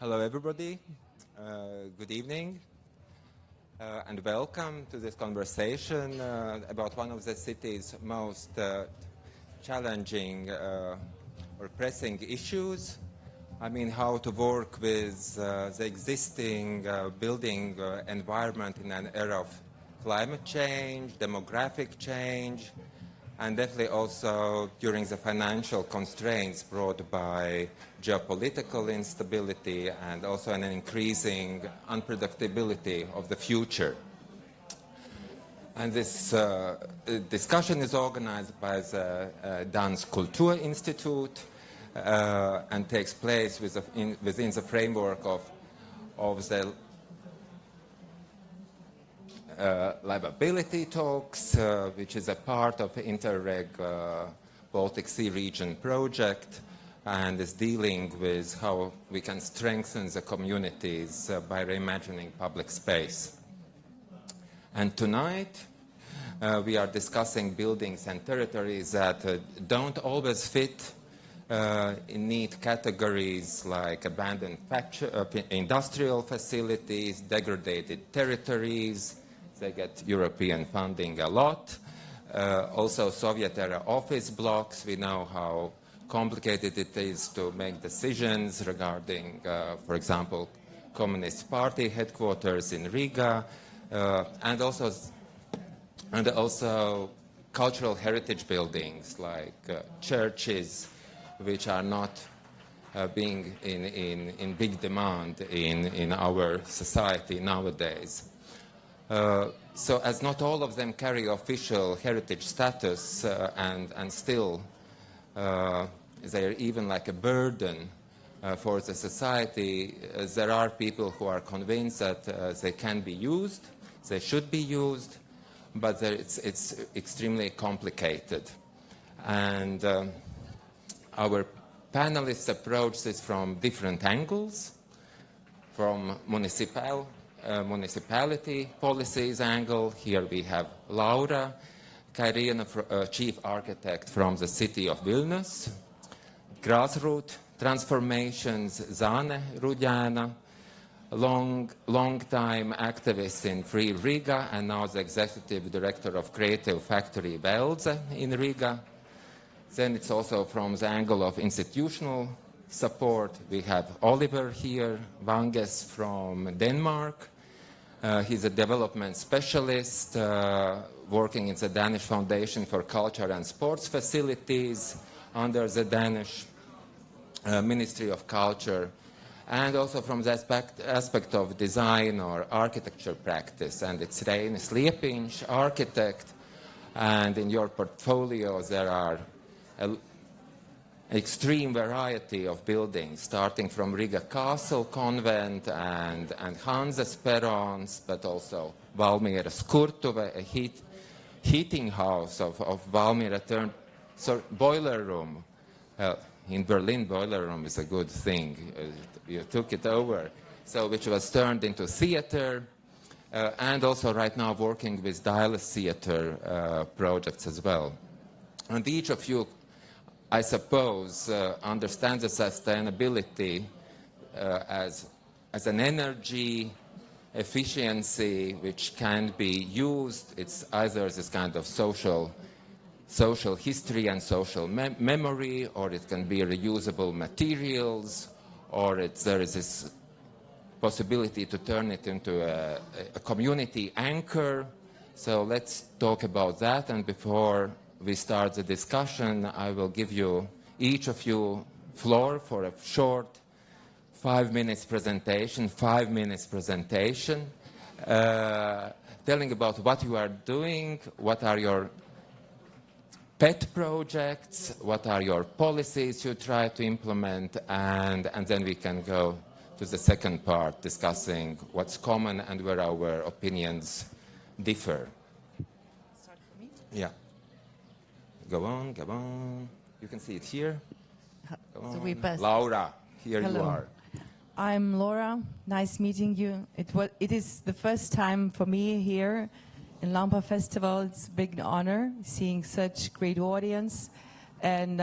Hello, everybody. Good evening, and welcome to this conversation about one of the city's most challenging or pressing issues. I mean, how to work with the existing building environment in an era of climate change, demographic change, and definitely also during the financial constraints brought by geopolitical instability and also an increasing unpredictability of the future. And this discussion is organized by the Dansk Kultur Institute and takes place within the framework of the livability talks, which is a part of the Interreg Baltic Sea region project and is dealing with how we can strengthen the communities by reimagining public space. And tonight we are discussing buildings and territories that don't always fit in neat categories like abandoned industrial facilities, degraded territories. They get European funding a lot. Also Soviet-era office blocks. We know how complicated it is to make decisions regarding, for example, Communist Party headquarters in Riga, and also cultural heritage buildings like churches, which are not being in big demand in our society nowadays. So as not all of them carry official heritage status and still they're even like a burden for the society, there are people who are convinced that they can be used, they should be used, but it's extremely complicated. And our panelists approach this from different angles, from municipality policies angle. Here we have Laura Kairina, chief architect from the city of Vilnius. Grassroots transformations, Zane Ruģēna, long-time activist in Free Riga and now the executive director of Creative Factory Velze in Riga. Then it's also from the angle of institutional support. We have Oliver here, Vanges from Denmark. He's a development specialist working in the Danish Foundation for Culture and Sports Facilities under the Danish Ministry of Culture, and also from the aspect of design or architecture practice. And it's Reinis Liepiņš, architect, and in your portfolio there are an extreme variety of buildings, starting from Riga Castle Convent and Hanzas Perons, but also Valmieras Kurtuve, a heating house of Valmiera boiler room. In Berlin, boiler room is a good thing. You took it over. So which was turned into theater, and also right now working with Dialis theater projects as well. And each of you, I suppose, understands the sustainability as an energy efficiency which can be used. It's either this kind of social history and social memory, or it can be reusable materials, or there is this possibility to turn it into a community anchor. So let's talk about that. And before we start the discussion, I will give you, each of you, floor for a short 5 minutes presentation, telling about what you are doing, what are your pet projects, what are your policies you try to implement, and then we can go to the second part, discussing what's common and where our opinions differ. Start for me? Yeah. Go on. You can see it here. Go on. So we pass. Laura, here Hello. you are. I'm Laura. Nice meeting you. It is the first time for me here in Lampa Festival. It's a big honor seeing such great audience, and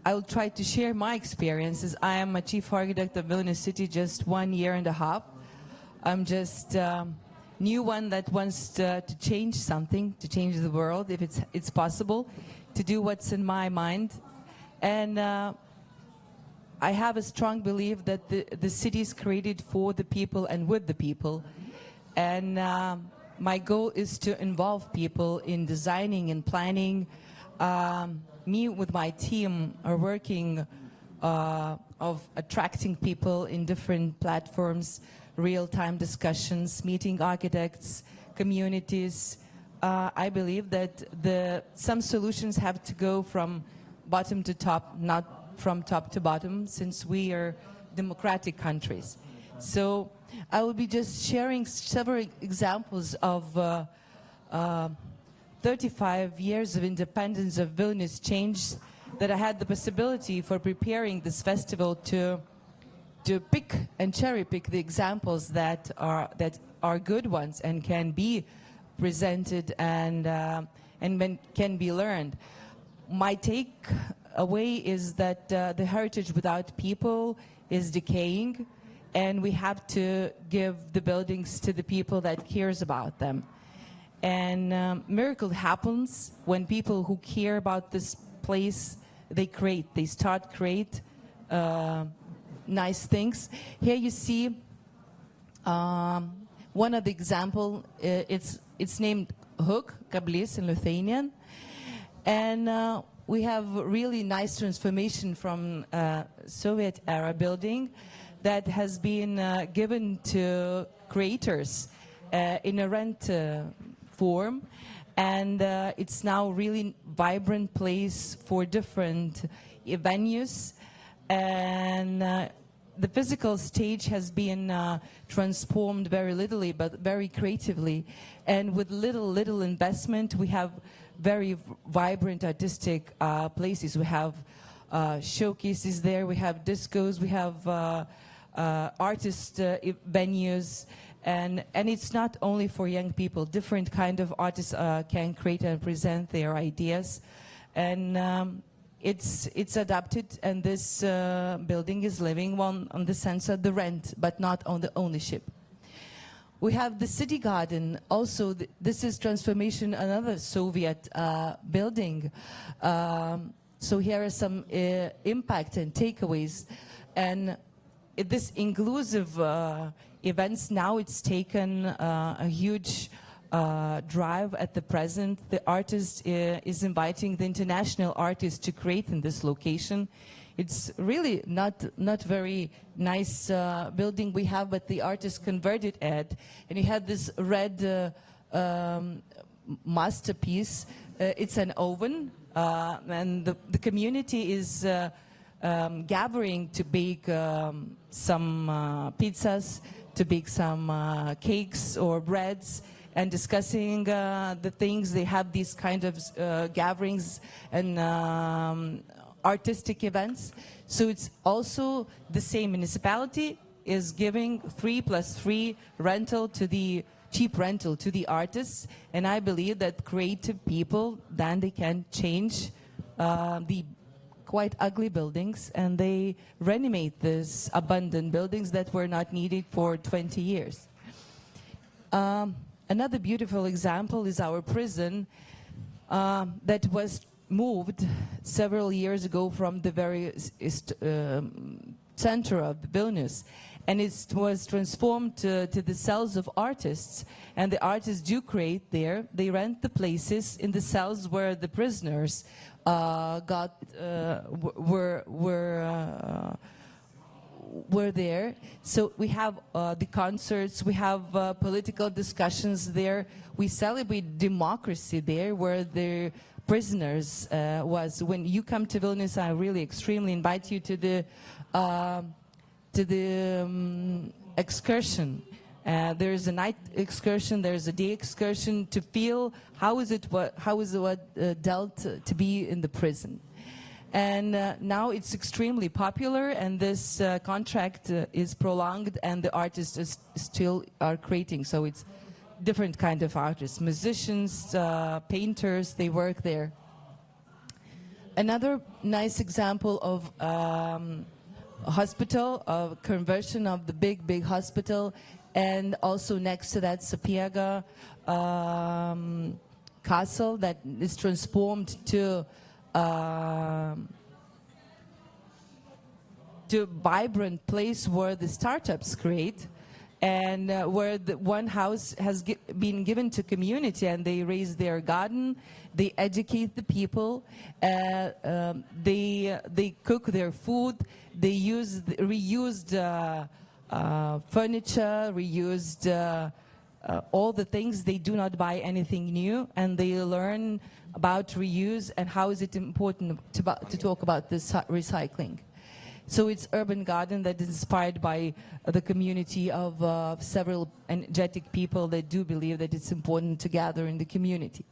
I'll try to share my experiences. I am a chief architect of Vilnius City just 1 year and a half. I'm just new one that wants to change something, to change the world, if it's possible, to do what's in my mind. And I have a strong belief that the city is created for the people and with the people. And my goal is to involve people in designing and planning. Me with my team are working of attracting people in different platforms, real-time discussions, meeting architects, communities. I believe that some solutions have to go from bottom to top, not from top to bottom, since we are democratic countries. So I will be just sharing several examples of 35 years of independence of Vilnius change that I had the possibility for preparing this festival to pick and cherry pick the examples that are good ones and can be presented and can be learned. My take away is that the heritage without people is decaying, and we have to give the buildings to the people that cares about them. And miracle happens when people who care about this place, they start create nice things. Here you see one of the example. It's named Hook, Kablis in Lithuanian, and we have really nice transformation from Soviet era building that has been given to creators in a rent form, and it's now really vibrant place for different venues, and the physical stage has been transformed very little, but very creatively, and with little investment we have very vibrant artistic places. We have showcases there, we have discos, we have artist venues. And it's not only for young people. Different kind of artists can create and present their ideas, and it's adapted. And this building is living on the sense of the rent, but not on the ownership. We have the city garden. Also, this is transformation, another Soviet building. So here are some impact and takeaways, and this inclusive events, now it's taken a huge drive at the present. The artist is inviting the international artists to create in this location. It's really not very nice building we have, but the artist converted it, and he had this red masterpiece. It's an oven, and the community is gathering to bake some pizzas, to bake some cakes or breads, and discussing the things. They have these kind of gatherings and artistic events. So it's also the same municipality is giving 3+3 rental to the cheap rental to the artists, and I believe that creative people, then they can change the quite ugly buildings, and they renovate these abandoned buildings that were not needed for 20 years. Another beautiful example is our prison that was moved several years ago from the very center of Vilnius, and it was transformed to the cells of artists, and the artists do create there. They rent the places in the cells where the prisoners were there. So we have the concerts, we have political discussions there. We celebrate democracy there, where the prisoners was. When you come to Vilnius, I really extremely invite you to the excursion. There's a night excursion, there's a day excursion, to feel how is it dealt to be in the prison. And now it's extremely popular, and this contract is prolonged, and the artists still are creating. So it's different kind of artists, musicians, painters, they work there. Another nice example of a hospital, of conversion of the big hospital, and also next to that Sapiega castle that is transformed to vibrant place where the startups create, and where the one house has been given to community, and they raise their garden, they educate the people, they cook their food, they use reused furniture, reused all the things. They do not buy anything new, and they learn about reuse and how is it important to talk about this recycling. So it's urban garden that is inspired by the community of several energetic people that do believe that it's important to gather in the community.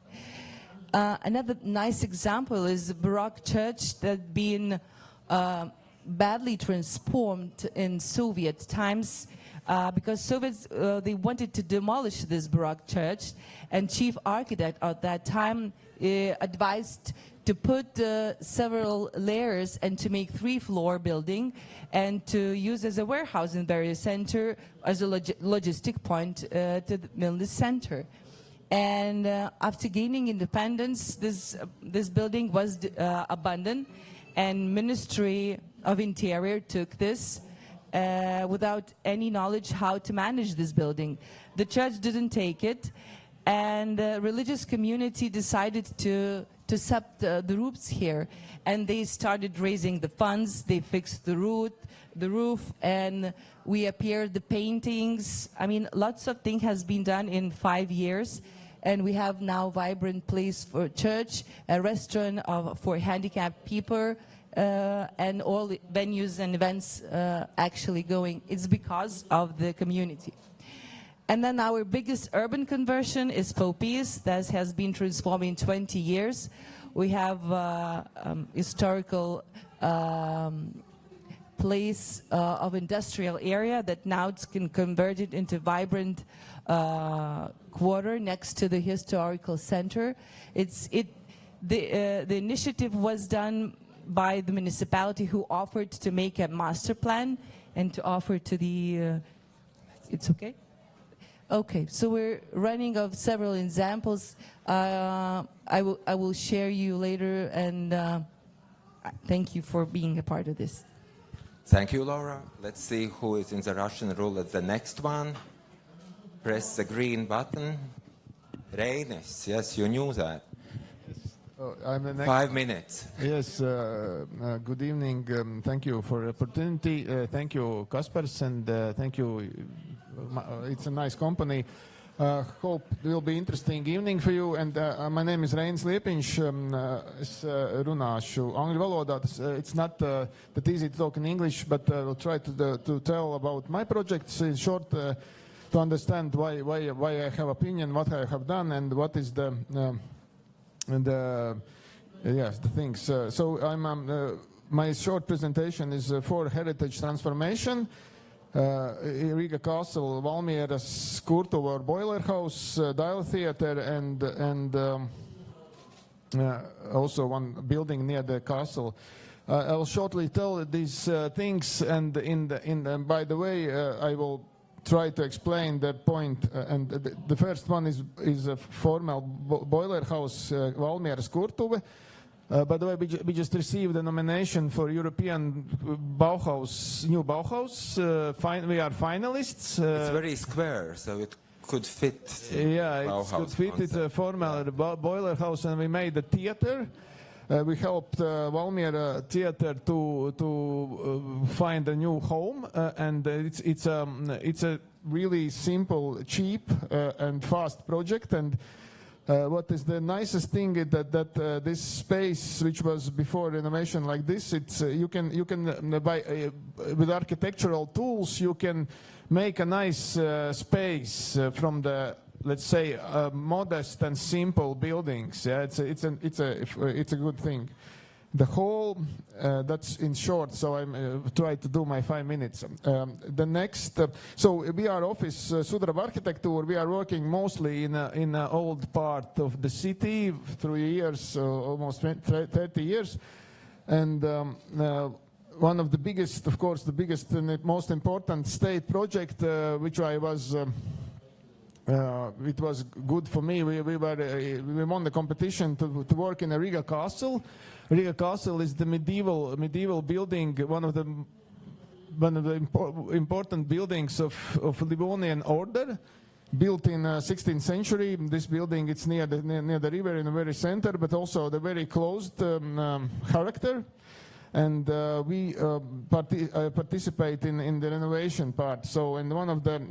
Another nice example is the Baroque church that been badly transformed in Soviet times because Soviets, they wanted to demolish this Baroque church, and chief architect at that time advised to put several layers and to make 3-floor building and to use as a warehouse in various center as a logistic point to the Vilnius center. And after gaining independence, this building was abandoned, and Ministry of Interior took this without any knowledge how to manage this building. The church didn't take it, and the religious community decided to set the roofs here, and they started raising the funds. They fixed the roof, and we appeared the paintings. I mean, lots of things has been done in 5 years, and we have now vibrant place for church, a restaurant for handicapped people, and all the venues and events actually going. It's because of the community. And then our biggest urban conversion is Popijas, that has been transformed in 20 years. We have historical place of industrial area that now it's been converted into vibrant quarter next to the historical center. The initiative was done by the municipality, who offered to make a master plan and to offer to the... it's okay? Okay, so we're running of several examples. I will share you later, and thank you for being a part of this. Thank you, Laura. Let's see who is in the Russian roulette. The next one. Press the green button. Reinis, yes, you knew that. I'm the next. 5 minutes. Yes, good evening. Thank you for the opportunity. Thank you, Kaspars, and thank you. It's a nice company. Hope it will be interesting evening for you. And my name is Reinis Liepiņš. Es runāšu angļu valodā. It's not that easy to talk in English, but I'll try to tell about my projects in short to understand why I have opinion, what I have done, and what is the things. So my short presentation is for heritage transformation. Riga Castle, Valmieras Kurtuve or Boiler House, Dial Theater, and also one building near the castle. I'll shortly tell these things, and by the way, I will try to explain the point. And the first one is a formal boiler house, Valmieras Kurtuve. By the way, we just received a nomination for European Bauhaus, new Bauhaus. We are finalists. It's very square, so it could fit. Yeah, it could fit. It's a formal boiler house, and we made a theater. We helped Valmiera Theater to find a new home, and it's a really simple, cheap, and fast project. And what is the nicest thing is that this space, which was before renovation like this, it's you can by with architectural tools you can make a nice space from the, let's say, modest and simple buildings. Yeah, it's a good thing. The whole, that's in short, so I'm try to do my 5 minutes. The next, so we are office Sudraba Architecture. We are working mostly in a old part of the city through years, almost 30 years. And one of the biggest, of course, the biggest and most important state project, which I was, it was good for me. We won the competition to work in a Riga castle. Riga castle is the medieval building, one of the important buildings of Livonian order, built in 16th century. This building, it's near the river in the very center, but also the very closed character. And we participate in the renovation part. So, and one of the,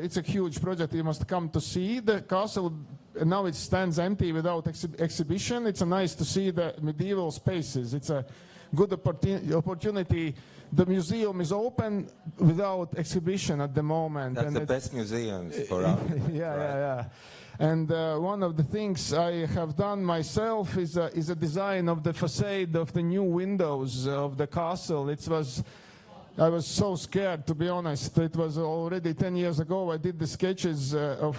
it's a huge project. You must come to see the castle. Now it stands empty without exhibition. It's nice to see the medieval spaces. It's a good opportunity. The museum is open without exhibition at the moment. That's the best museums for us. Yeah. And one of the things I have done myself is a design of the facade of the new windows of the castle. I was so scared, to be honest. It was already 10 years ago. I did the sketches of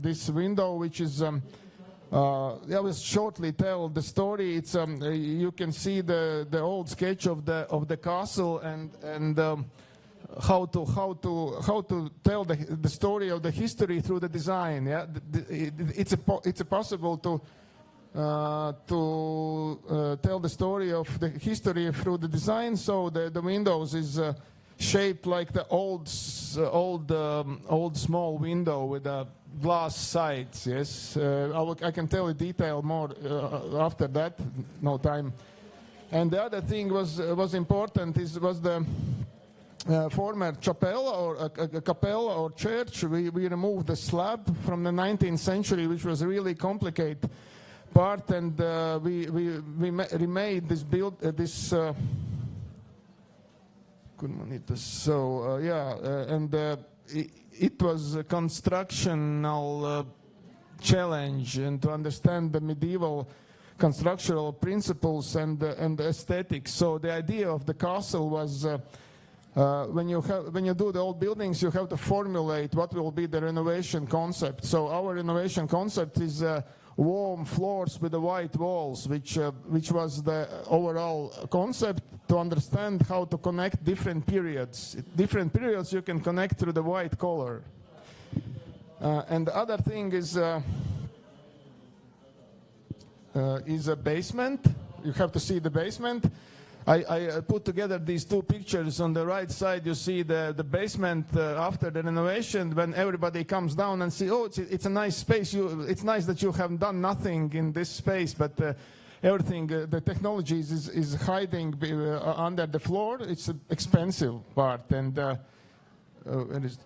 this window, which is, I will shortly tell the story. It's you can see the old sketch of the castle and how to tell the story of the history through the design. Yeah, it's possible to tell the story of the history through the design. So the windows is shaped like the old small window with glass sides. Yes, I can tell in detail more after that. No time. And the other thing was important was the former chapel or a capella or church. We removed the slab from the 19th century, which was a really complicated part, and we remade this it was a constructional challenge, and to understand the medieval constructional principles and aesthetics. So the idea of the castle was when you do the old buildings, you have to formulate what will be the renovation concept. So our renovation concept is warm floors with the white walls, which was the overall concept, to understand how to connect different periods. Different periods you can connect through the white color. And the other thing is a basement. You have to see the basement. I put together these two pictures. On the right side, you see the basement after the renovation, when everybody comes down and see, oh, it's a nice space. It's nice that you have done nothing in this space, but everything, the technology is hiding under the floor. It's an expensive part. And it is.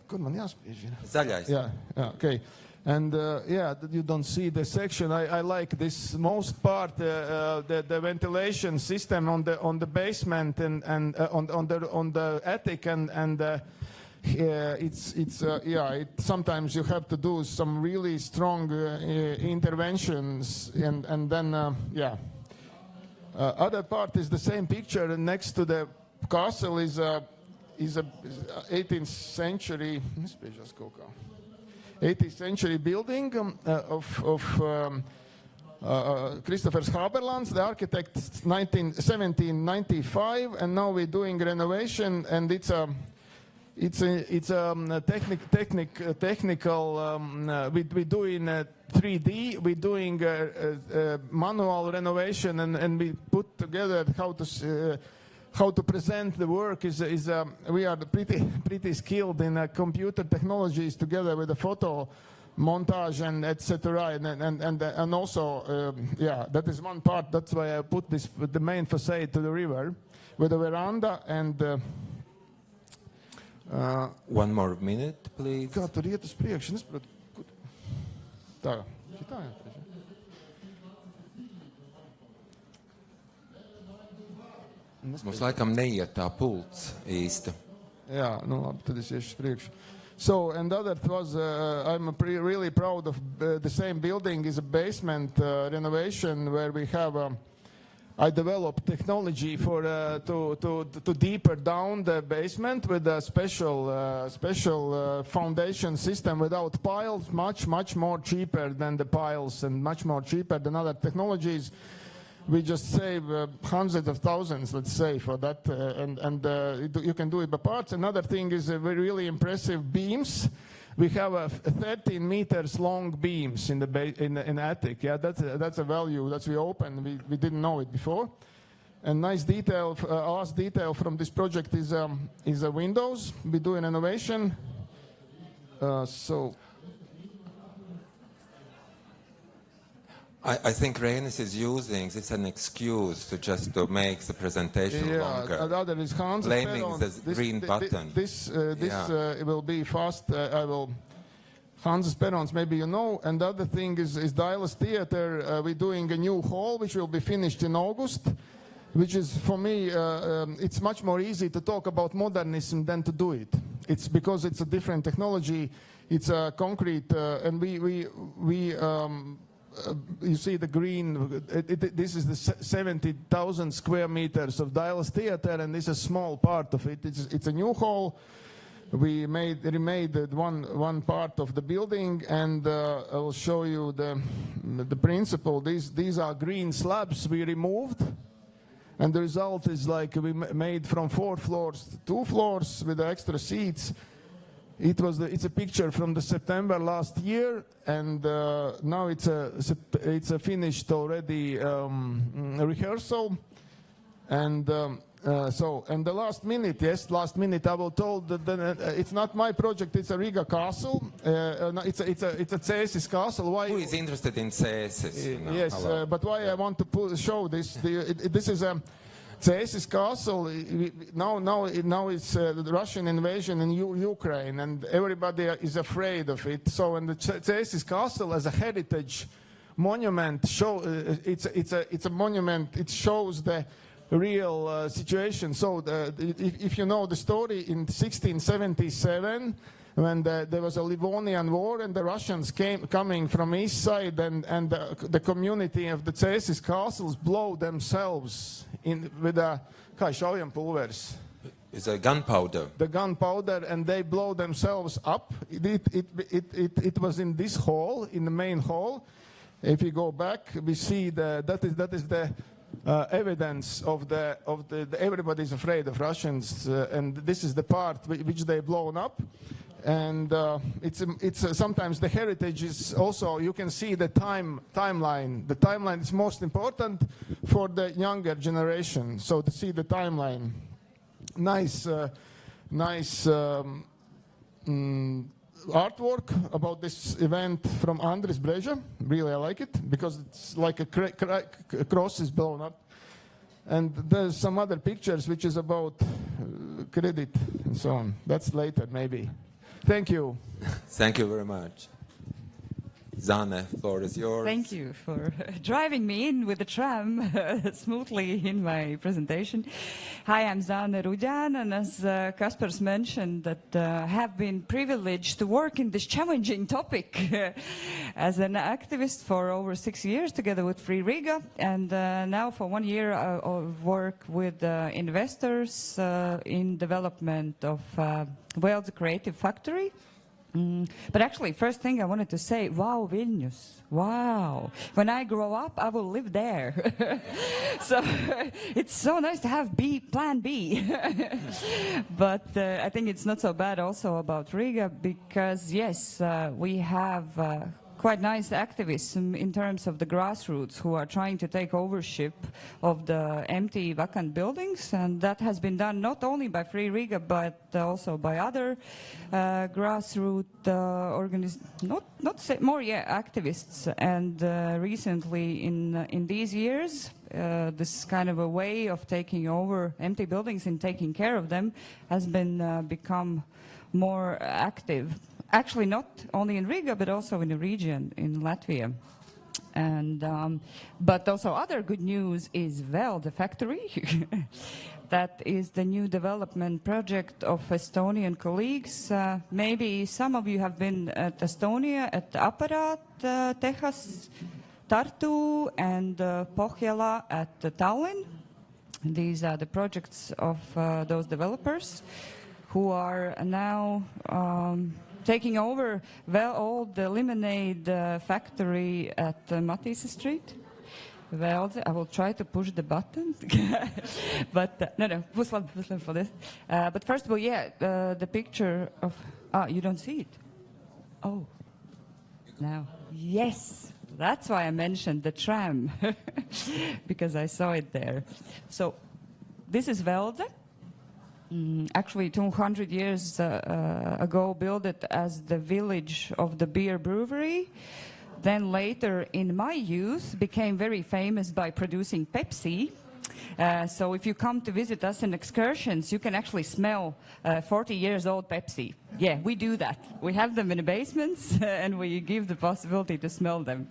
Zaļais. Yeah, okay. And you don't see the section. I like this most part, the ventilation system on the basement and on the attic, and sometimes you have to do some really strong interventions, and then other part is the same picture, and next to the castle is a 18th century. 18th century building of Christopher Haberlands, the architect, 1795, and now we're doing renovation, and it's a technical. We're doing 3D. We're doing manual renovation, and we put together how to present the work we are pretty skilled in computer technologies, together with the photo montage and etc. And also that is one part. That's why I put the main facade to the river with a veranda and. 1 more minute, please. Kā tur iet uz priekšu? Nesaprotu. Tā. Mums laikam neiet tā pults īsti. Jā, nu labi, tad es iešu priekšu. So, and the other was, I'm really proud of the same building is a basement renovation where we have, I developed technology for to deeper down the basement with a special foundation system without piles, much more cheaper than the piles and much more cheaper than other technologies. We just save hundreds of thousands, let's say, for that, you can do it by parts. Another thing is really impressive beams. We have 13 meters long beams in the attic. Yeah, that's a value that we opened. We didn't know it before. And nice detail, last detail from this project is windows. We do an innovation. I think Reinis is using this as an excuse to make the presentation longer. Yeah, the other is Hanzas Blaming Perons. the green button. This will be fast. Hanzas Perons, maybe you know. And the other thing is Dallas Theater. We're doing a new hall, which will be finished in August, which is, for me, it's much more easy to talk about modernism than to do it. It's because it's a different technology. It's a concrete, and you see the green, this is the 70,000 square meters of Dallas Theater, and this is a small part of it. It's a new hall. We remade one part of the building, and I will show you the principle. These are green slabs we removed, and the result is like we made from 4 floors to 2 floors with the extra seats. It's a picture from the September last year, and now it's a finished already rehearsal, and the last minute I was told that it's not my project. It's a Riga castle. It's a Cēsis castle. Why? Who is interested in Cēsis? Yes, but why I want to show this? This is a Cēsis castle. Now it's the Russian invasion in Ukraine, and everybody is afraid of it. So, and the Cēsis castle as a heritage monument it's a monument. It shows the real situation. So, if you know the story, in 1677, when there was a Livonian war and the Russians coming from east side, and the community of the Cēsis castles blow themselves with a šaujampullveris. It's a gunpowder. The gunpowder, and they blow themselves up. It was in this hall, in the main hall. If you go back, we see that is the evidence of the everybody's afraid of Russians, and this is the part which they blown up. And it's sometimes the heritage is also, you can see the timeline. The timeline is most important for the younger generation. So to see the timeline, nice artwork about this event from Andris Breža. Really, I like it because it's like a cross is blown up. And there's some other pictures which is about credit and so on. That's later, maybe. Thank you. Thank you very much. Zane, floor is yours. Thank you for driving me in with the tram smoothly in my presentation. Hi, I'm Zane Ruģēna, and as Kaspars mentioned, that have been privileged to work in this challenging topic as an activist for over 6 years together with Free Riga, and now for 1 year of work with investors in development of the Creative Factory. But actually, first thing I wanted to say, wow, Vilnius, wow. When I grow up, I will live there. So it's so nice to have plan B. But I think it's not so bad also about Riga, because yes, we have quite nice activists in terms of the grassroots who are trying to take ownership of the empty vacant buildings, and that has been done not only by Free Riga but also by other grassroots activists. And recently in these years, this kind of a way of taking over empty buildings and taking care of them has been become more active. Actually, not only in Riga, but also in the region, in Latvia. And, but also other good news is, the factory. That is the new development project of Estonian colleagues. Maybe some of you have been at Estonia at Apparat, Tehas, Tartu, and Pohjola at Tallinn. These are the projects of those developers who are now taking over old lemonade factory at Matisse Street. Well, I will try to push the button, but no, puslam for this. But first of all, the picture of you don't see it. Oh, now yes, that's why I mentioned the tram because I saw it there. So this is Velde. Actually, 200 years ago, built it as the village of the beer brewery. Then later, in my youth, became very famous by producing Pepsi. So if you come to visit us in excursions, you can actually smell 40 years old Pepsi. Yeah, we do that. We have them in the basements and we give the possibility to smell them.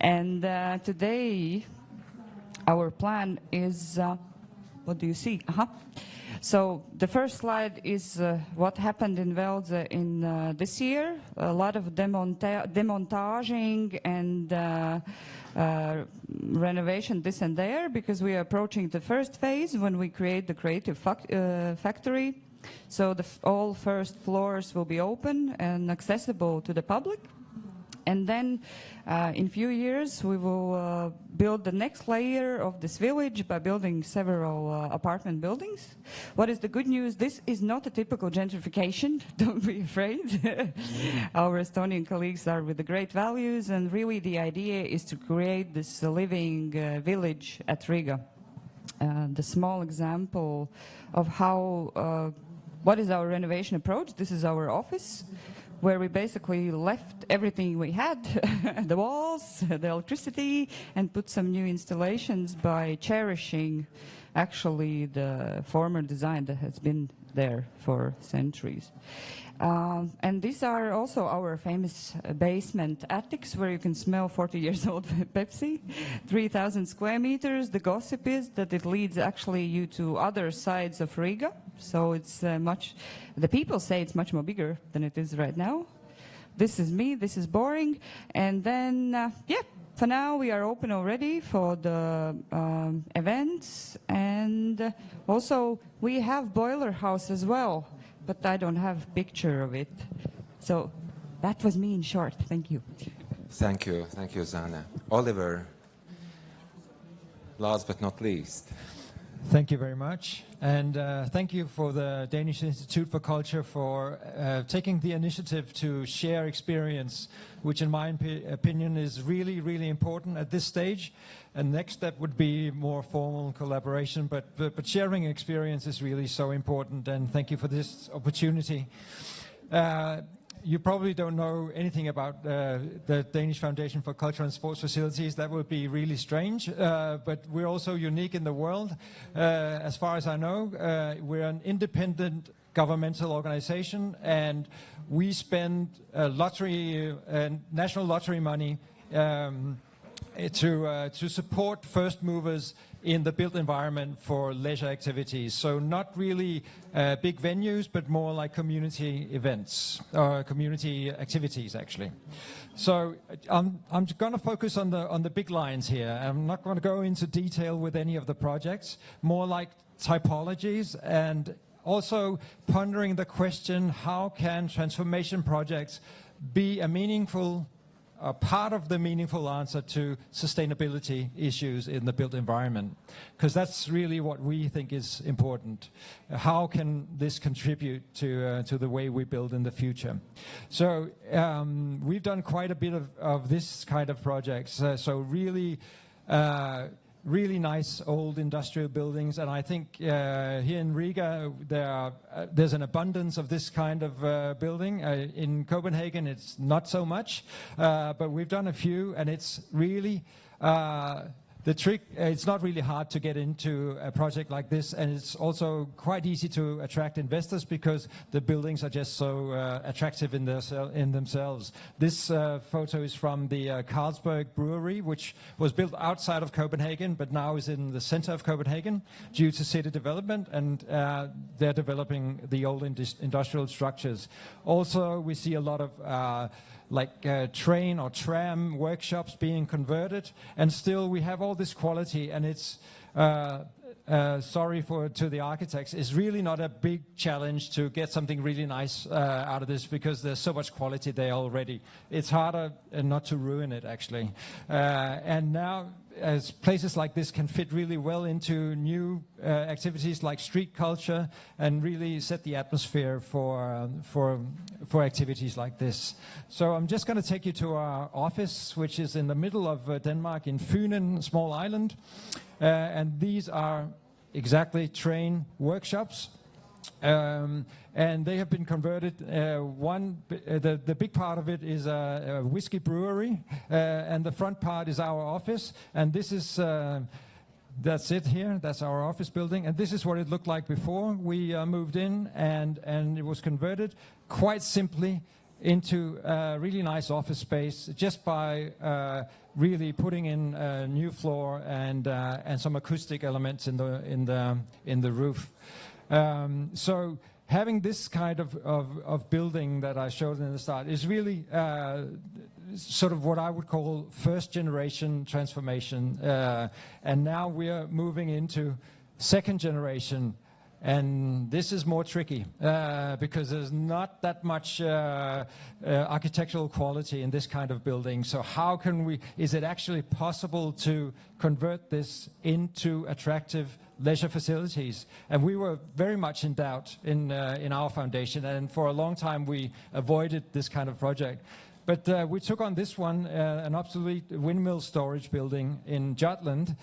And today, our plan is, what do you see? So the first slide is what happened in Velde in this year. A lot of demontaging and renovation this and there, because we are approaching the first phase when we create the creative factory. So all first floors will be open and accessible to the public. And then in a few years we will build the next layer of this village by building several apartment buildings. What is the good news? This is not a typical gentrification. Don't be afraid. Our Estonian colleagues are with the great values, and really the idea is to create this living village at Riga. The small example of how what is our renovation approach. This is our office, where we basically left everything we had, the walls, the electricity, and put some new installations by cherishing actually the former design that has been there for centuries. And these are also our famous basement attics, where you can smell 40 years old Pepsi, 3,000 square meters. The gossip is that it leads actually you to other sides of Riga. So it's the people say it's much more bigger than it is right now. This is me, this is boring. And then, for now we are open already for the events. And also we have boiler house as well, but I don't have a picture of it. So that was me in short. Thank you. Thank you, Zana. Oliver, last but not least. Thank you very much. And thank you for the Danish Institute for Culture for taking the initiative to share experience, which in my opinion is really, really important at this stage. And next step would be more formal collaboration, but sharing experience is really so important, and thank you for this opportunity. You probably don't know anything about the Danish Foundation for Culture and Sports Facilities. That would be really strange, but we're also unique in the world. As far as I know, we're an independent governmental organization, and we spend national lottery money to support first movers in the built environment for leisure activities. So not really big venues, but more like community events, or community activities actually. So I'm going to focus on the big lines here. I'm not going to go into detail with any of the projects, more like typologies, and also pondering the question, how can transformation projects be a meaningful part of the meaningful answer to sustainability issues in the built environment, because that's really what we think is important. How can this contribute to the way we build in the future? So we've done quite a bit of this kind of projects. So really nice old industrial buildings, and I think here in Riga there's an abundance of this kind of building. In Copenhagen it's not so much, but we've done a few, and it's really The trick, it's not really hard to get into a project like this, and it's also quite easy to attract investors because the buildings are just so attractive in themselves. This photo is from the Carlsberg Brewery, which was built outside of Copenhagen, but now is in the center of Copenhagen due to city development, and they're developing the old industrial structures. Also, we see a lot of train or tram workshops being converted, and still we have all this quality, and it's sorry to the architects, it's really not a big challenge to get something really nice out of this because there's so much quality there already. It's harder not to ruin it, actually. And now, as places like this can fit really well into new activities like street culture and really set the atmosphere for activities like this. So I'm just going to take you to our office, which is in the middle of Denmark in Funen, small island. And these are exactly train workshops. And they have been converted. The big part of it is a whiskey brewery, and the front part is our office. And this is that's it here. That's our office building, and this is what it looked like before we moved in, and it was converted quite simply into a really nice office space just by really putting in a new floor and some acoustic elements in the roof. So having this kind of building that I showed in the start is really sort of what I would call first generation transformation. And now we're moving into second generation. And this is more tricky because there's not that much architectural quality in this kind of building. So how can is it actually possible to convert this into attractive leisure facilities? And we were very much in doubt in our foundation, and for a long time we avoided this kind of project. But we took on this one, an obsolete windmill storage building in Jutland,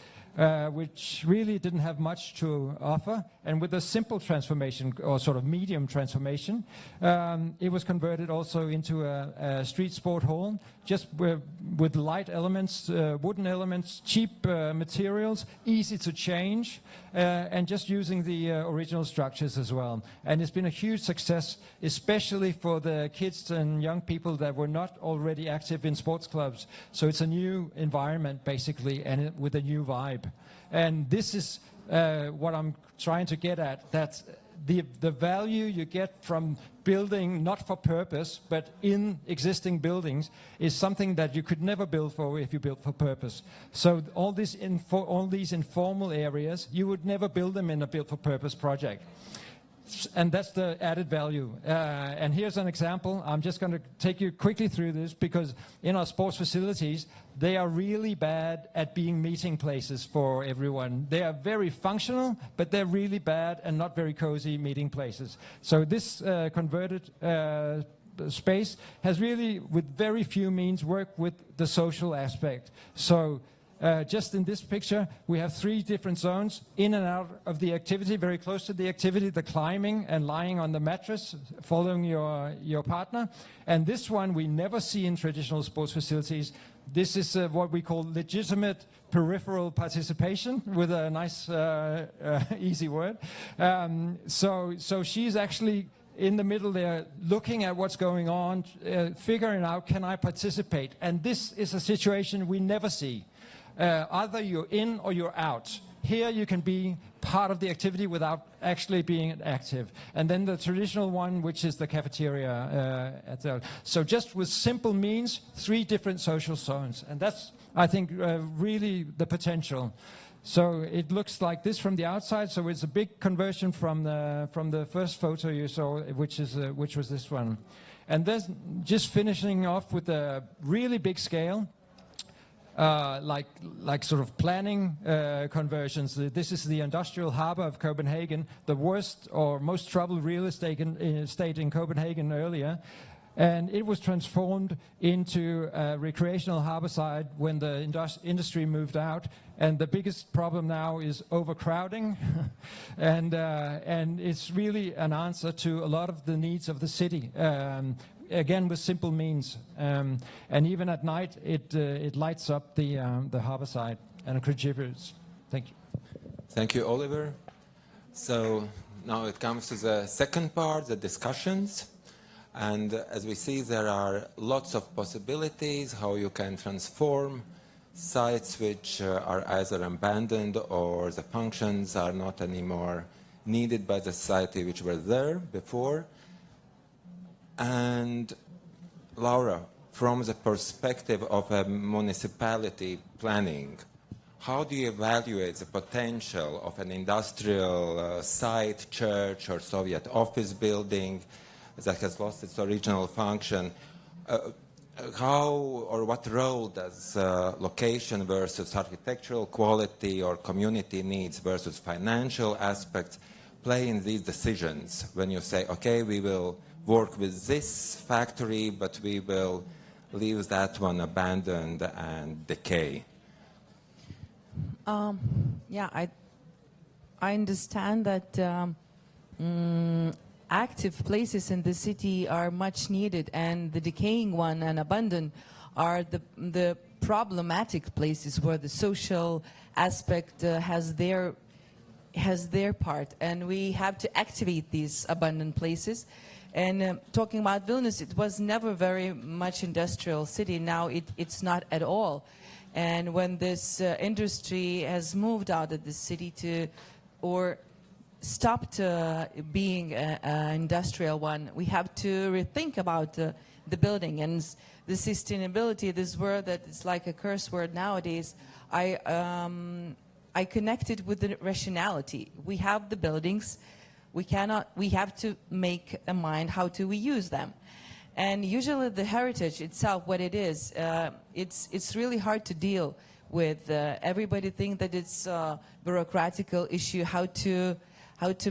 which really didn't have much to offer. And with a simple transformation, or sort of medium transformation, it was converted also into a street sport hall, just with light elements, wooden elements, cheap materials, easy to change, and just using the original structures as well. And it's been a huge success, especially for the kids and young people that were not already active in sports clubs. So it's a new environment, basically, and with a new vibe. And this is what I'm trying to get at, that the value you get from building not for purpose, but in existing buildings, is something that you could never build for if you built for purpose. So all these informal areas, you would never build them in a built for purpose project. And that's the added value. And here's an example. I'm just going to take you quickly through this, because in our sports facilities, they are really bad at being meeting places for everyone. They are very functional, but they're really bad and not very cozy meeting places. So this converted space has really, with very few means, worked with the social aspect. So just in this picture, we have 3 different zones in and out of the activity, very close to the activity, the climbing and lying on the mattress, following your partner. And this one we never see in traditional sports facilities. This is what we call legitimate peripheral participation, with a nice, easy word. So she's actually in the middle there, looking at what's going on, figuring out, can I participate? And this is a situation we never see. Either you're in or you're out. Here you can be part of the activity without actually being active. And then the traditional one, which is the cafeteria. So just with simple means, 3 different social zones. And that's, I think, really the potential. So it looks like this from the outside. So it's a big conversion from the first photo you saw, which was this one. And then just finishing off with a really big scale. Like sort of planning conversions. This is the industrial harbor of Copenhagen, the worst or most troubled real estate in Copenhagen earlier. And it was transformed into a recreational harborside when the industry moved out. And the biggest problem now is overcrowding. and it's really an answer to a lot of the needs of the city. Again, with simple means, and even at night, it lights up the harbour side. and contributors. Thank you. Thank you, Oliver. So now it comes to the second part, the discussions. And as we see, there are lots of possibilities how you can transform sites which are either abandoned or the functions are not anymore needed by the society which were there before. And Laura, from the perspective of a municipality planning, how do you evaluate the potential of an industrial site, church, or Soviet office building that has lost its original function? How or what role does location versus architectural quality or community needs versus financial aspects play in these decisions when you say, okay, we will work with this factory, but we will leave that one abandoned and decay? Yeah, I understand that active places in the city are much needed, and the decaying one and abandoned are the problematic places where the social aspect has their part, and we have to activate these abandoned places. And talking about Vilnius, it was never very much industrial city. Now it's not at all. And when this industry has moved out of the city or stopped being an industrial one, we have to rethink about the building and the sustainability. This word that is like a curse word nowadays. I connected with the rationality. We have the buildings. We have to make a mind how do we use them. And usually the heritage itself, what it is, it's really hard to deal with. Everybody think that it's a bureaucratical issue, how to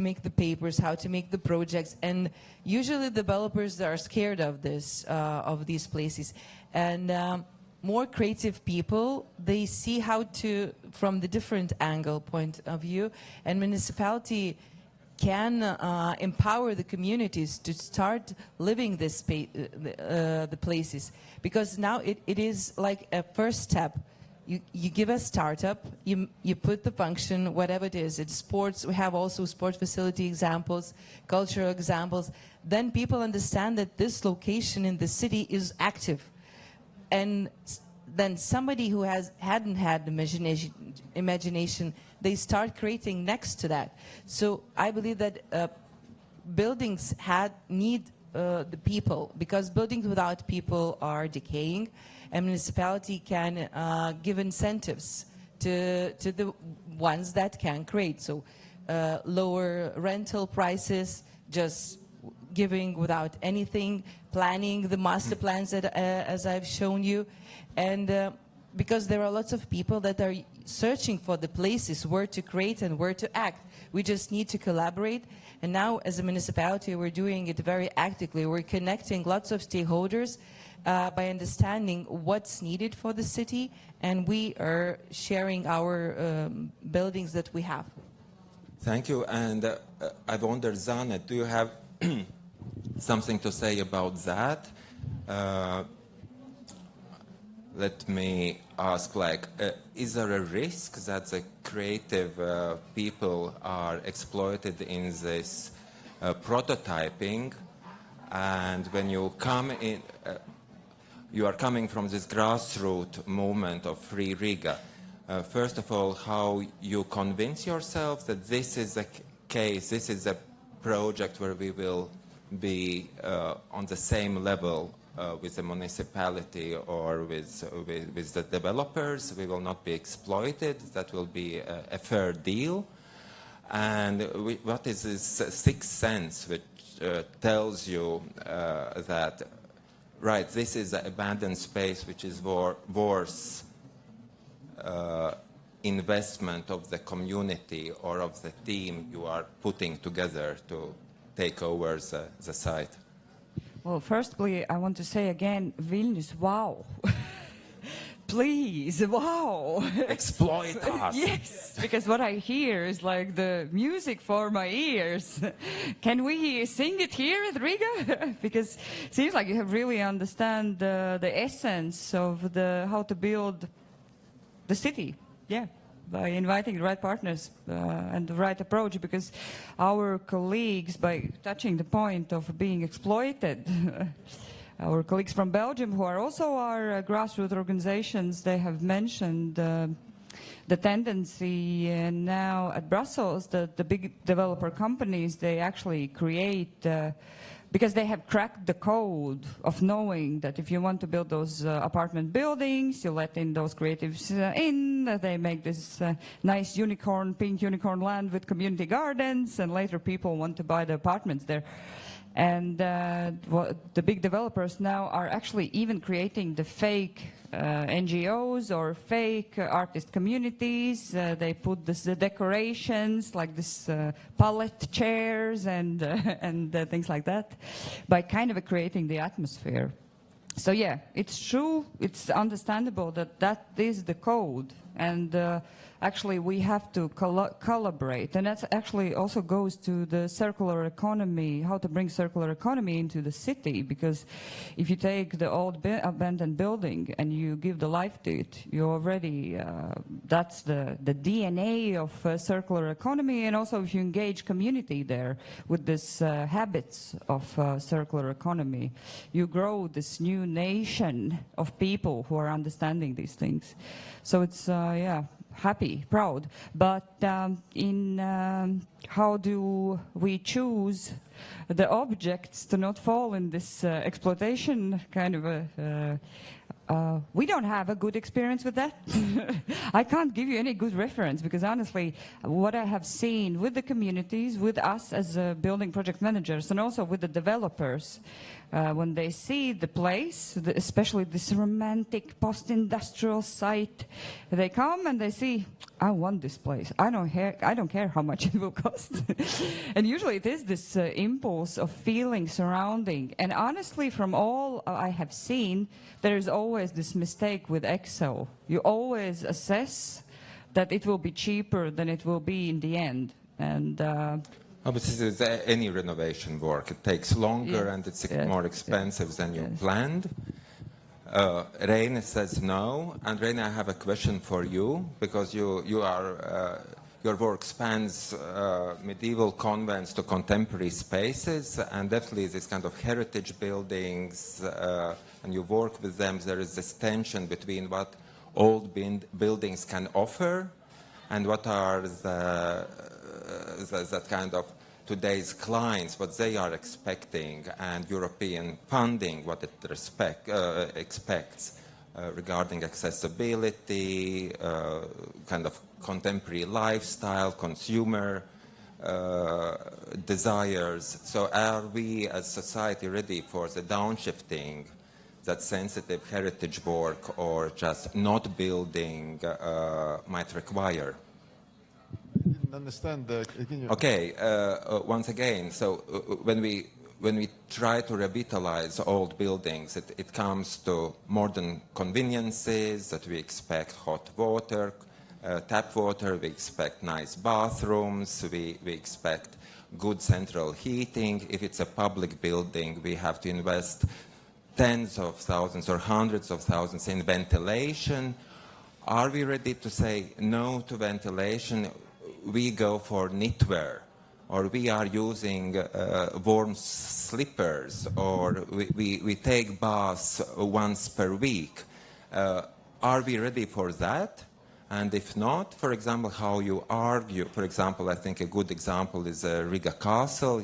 make the papers, how to make the projects. And usually developers are scared of this, of these places. And more creative people, they see how to, from the different angle point of view, and municipality can empower the communities to start living this the places, because now it is like a first step. You give a startup, you put the function, whatever it is. It's sports. We have also sport facility examples, cultural examples. Then people understand that this location in the city is active, and then somebody who hadn't had imagination, they start creating next to that. So I believe that buildings need the people, because buildings without people are decaying, and municipality can give incentives to the ones that can create. So lower rental prices, just giving without anything, planning the master plans that, as I've shown you, and because there are lots of people that are searching for the places where to create and where to act. We just need to collaborate. And now, as a municipality, we're doing it very actively. We're connecting lots of stakeholders by understanding what's needed for the city, and we are sharing our buildings that we have. Thank you. And I wonder, Zane, do you have something to say about that? Let me ask, is there a risk that the creative people are exploited in this prototyping? And when you come in, you are coming from this grassroots movement of Free Riga. First of all, how you convince yourself that this is the case, this is a project where we will be on the same level with the municipality or with the developers. We will not be exploited. That will be a fair deal. And what is this sixth sense which tells you that, right, this is an abandoned space which is worth investment of the community or of the team you are putting together to take over the site? Well, firstly, I want to say again, Vilnius, wow. Please, wow. Exploit us. Yes, because what I hear is like the music for my ears. Can we sing it here at Riga? Because it seems like you have really understand the essence of how to build the city. by inviting the right partners and the right approach, because our colleagues, by touching the point of being exploited, our colleagues from Belgium, who are also our grassroots organizations, they have mentioned the tendency now at Brussels that the big developer companies, they actually create, because they have cracked the code of knowing that if you want to build those apartment buildings, you let in those creatives in, they make this nice unicorn, pink unicorn land with community gardens, and later people want to buy the apartments there. And the big developers now are actually even creating the fake NGOs or fake artist communities. They put the decorations like this pallet chairs and things like that, by kind of creating the atmosphere. So yeah, it's true, it's understandable that is the code, and actually we have to collaborate, and that actually also goes to the circular economy, how to bring circular economy into the city, because if you take the old abandoned building and you give the life to it, you already, that's the DNA of circular economy, and also if you engage community there with this habits of circular economy, you grow this new nation of people who are understanding these things. So it's, happy, proud, but in how do we choose the objects to not fall in this exploitation kind of a we don't have a good experience with that. I can't give you any good reference, because honestly, what I have seen with the communities, with us as building project managers, and also with the developers, when they see the place, especially this romantic post-industrial site, they come and they see, I want this place. I don't care how much it will cost. And usually it is this impulse of feeling surrounding. And honestly, from all I have seen, there is always this mistake with Excel. You always assess that it will be cheaper than it will be in the end. And but this is any renovation work. It takes longer and it's more expensive than you planned. Reinis says no. And Reinis, I have a question for you, because you are your work spans medieval convents to contemporary spaces, and definitely this kind of heritage buildings, and you work with them. There is this tension between what old buildings can offer and what are that kind of today's clients, what they are expecting, and European funding, what it expects regarding accessibility, kind of contemporary lifestyle, consumer desires. So are we as society ready for the downshifting that sensitive heritage work or just not building might require? I didn't understand. Okay, once again, so when we try to revitalize old buildings, it comes to modern conveniences, that we expect hot water, tap water, we expect nice bathrooms, we expect good central heating. If it's a public building, we have to invest tens of thousands or hundreds of thousands in ventilation. Are we ready to say no to ventilation? We go for knitwear, or we are using warm slippers, or we take baths once per week. Are we ready for that? And if not, for example, how you argue. For example, I think a good example is Riga Castle.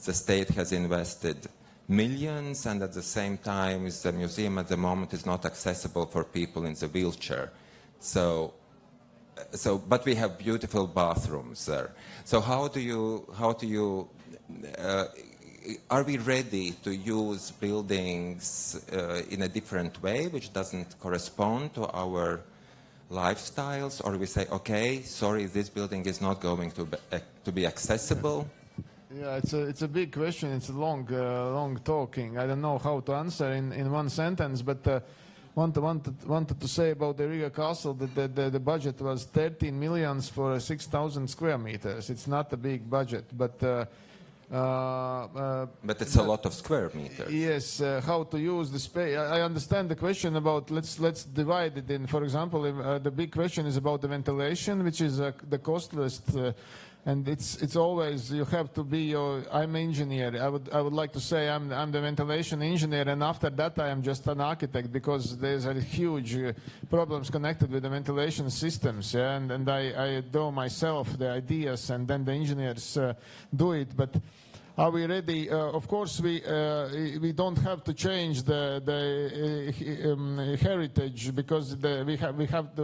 The state has invested millions, and at the same time, the museum at the moment is not accessible for people in the wheelchair. So, but we have beautiful bathrooms there. So how do you, are we ready to use buildings in a different way, which doesn't correspond to our lifestyles, or we say, okay, sorry, this building is not going to be accessible? Yeah, it's a big question. It's a long talking. I don't know how to answer in one sentence, but wanted to say about the Riga Castle that the budget was 13 million for 6,000 square meters. It's not a big budget, but But it's a lot of square meters. Yes, how to use the space. I understand the question about, let's divide it in, for example, the big question is about the ventilation, which is the costliest, and it's always, you have to be, I'm an engineer, I would like to say I'm the ventilation engineer, and after that I am just an architect, because there's a huge problems connected with the ventilation systems, yeah? and I do myself the ideas, and then the engineers do it, but are we ready? Of course, we don't have to change the heritage, because we have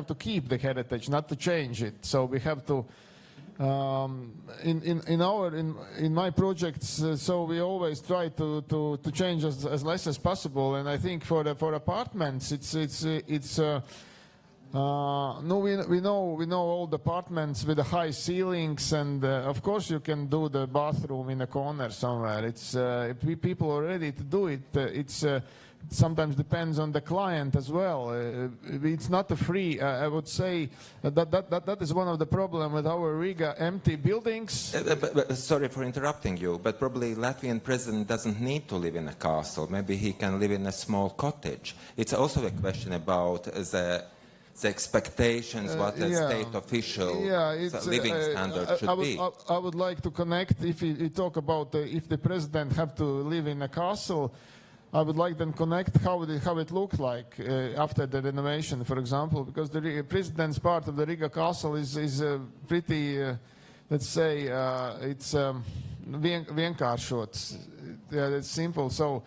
to keep the heritage, not to change it. So we have to in my projects. So we always try to change as less as possible. And I think for apartments, no, we know all the apartments with the high ceilings, and of course you can do the bathroom in a corner somewhere. It's people are ready to do it. Sometimes depends on the client as well. It's not a free. I would say that is one of the problems with our Riga empty buildings. But sorry for interrupting you, but probably Latvian president doesn't need to live in a castle. Maybe he can live in a small cottage. It's also a question about the expectations, what the state official living standard should be. I would like to connect, if you talk about if the president have to live in a castle, I would like to connect how it looked like after the renovation, for example, because the president's part of the Riga castle is pretty, let's say, it's vienkāršots. It's simple. So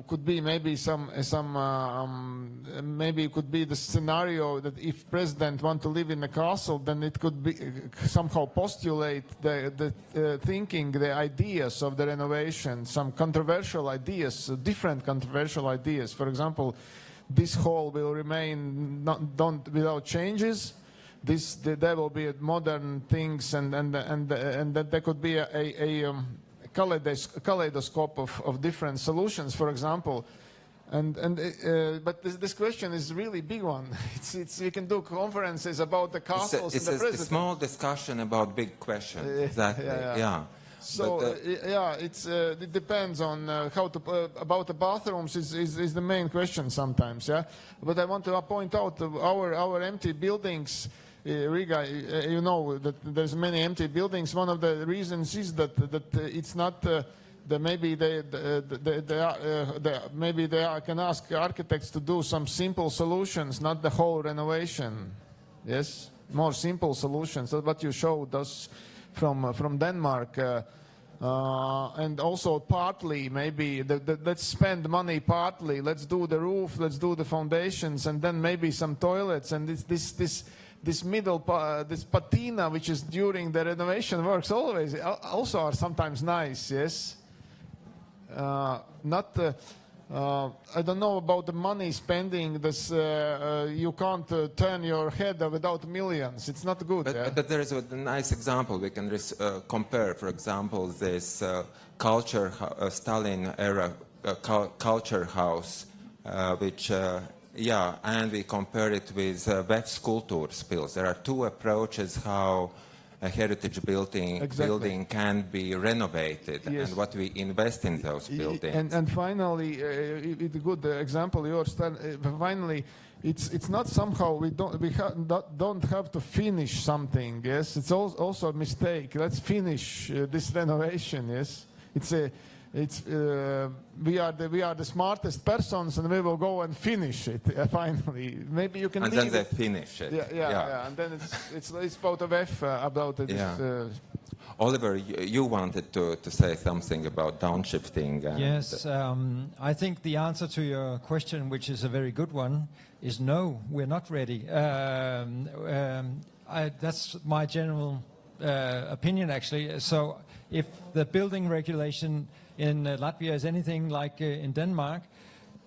could be maybe maybe it could be the scenario that if president want to live in a castle, then it could be somehow postulate the thinking, the ideas of the renovation, some controversial ideas, different controversial ideas. For example, this hall will remain without changes. There will be modern things, and that there could be a kaleidoscope of different solutions, for example, but this question is a really big one. We can do conferences about the castles. It's a small discussion about big questions. Exactly. Yeah. So it depends on how to about the bathrooms is the main question sometimes. Yeah, but I want to point out our empty buildings. Riga, you know that there's many empty buildings. One of the reasons is that it's not maybe they can ask architects to do some simple solutions, not the whole renovation. Yes, more simple solutions. That's what you showed us from Denmark. And also partly maybe let's spend money partly. Let's do the roof. Let's do the foundations, and then maybe some toilets. And this middle, this patina, which is during the renovation works, also are sometimes nice, yes. I don't know about the money spending. This you can't turn your head without millions. It's not good. But there is a nice example we can compare. For example, this Stalin era culture house, which. And we compare it with Vef's Kultūrspils. There are two approaches how a heritage building can be renovated, and what we invest in those buildings. And finally, a good example yours. Finally, it's not somehow we don't have to finish something. Yes, it's also a mistake. Let's finish this renovation. Yes, we are the smartest persons, and we will go and finish it finally. Maybe you can. And then they finish it. Yeah. And then it's about about it. Yeah. Oliver, you wanted to say something about downshifting. Yes, I think the answer to your question, which is a very good one, is no, we're not ready. That's my general opinion, actually. So if the building regulation in Latvia is anything like in Denmark,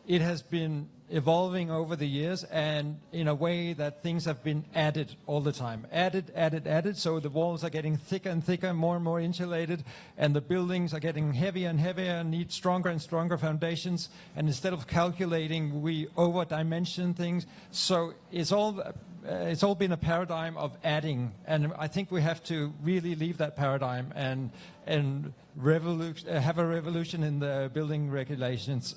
it has been evolving over the years, and in a way that things have been added all the time. Added, so the walls are getting thicker and thicker, more and more insulated, and the buildings are getting heavier and heavier, need stronger and stronger foundations, and instead of calculating, we over-dimension things. So it's all it's all been a paradigm of adding, and I think we have to really leave that paradigm and have a revolution in the building regulations,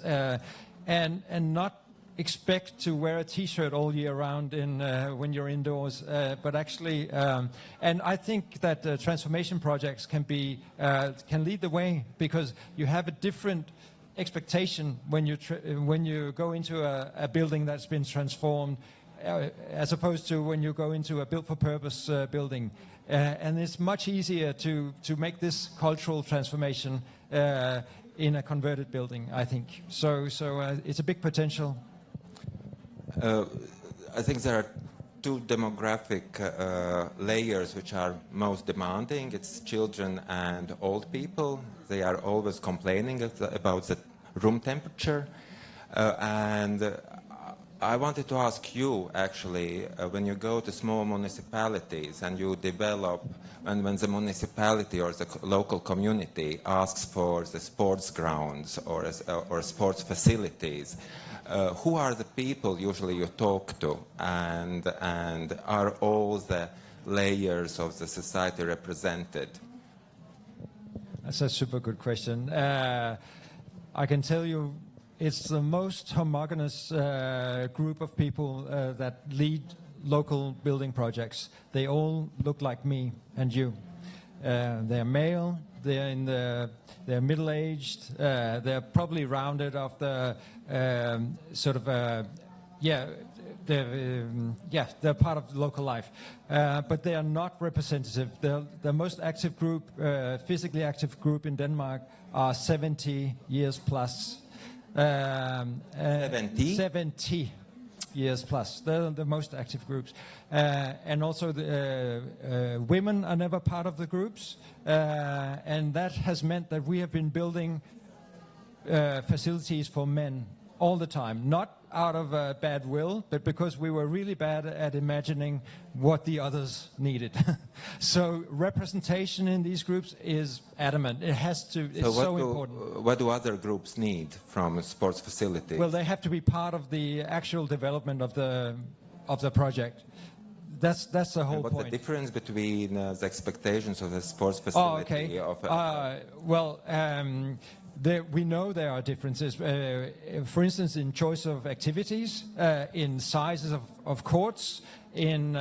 and not expect to wear a T-shirt all year round when you're indoors, but actually, and I think that transformation projects can lead the way, because you have a different expectation when you go into a building that's been transformed, as opposed to when you go into a built-for-purpose building, and it's much easier to make this cultural transformation in a converted building, I think. So it's a big potential. I think there are two demographic layers which are most demanding. It's children and old people. They are always complaining about the room temperature. And I wanted to ask you, actually, when you go to small municipalities and you develop, and when the municipality or the local community asks for the sports grounds or sports facilities, who are the people usually you talk to, and are all the layers of the society represented? That's a super good question. I can tell you it's the most homogeneous group of people that lead local building projects. They all look like me and you. They're male, they're middle-aged, they're probably rounded off the they're part of local life, but they are not representative. The most active group, physically active group in Denmark, are 70 years plus. 70 years plus. They're the most active groups. And also the women are never part of the groups. And that has meant that we have been building facilities for men all the time. Not out of bad will, but because we were really bad at imagining what the others needed. So representation in these groups is adamant. It has to, it's so important. What do other groups need from sports facilities? Well, they have to be part of the actual development of the project. That's the whole point. What's the difference between the expectations of the sports facility? Oh, okay. We know there are differences. For instance, in choice of activities, in sizes of courts, in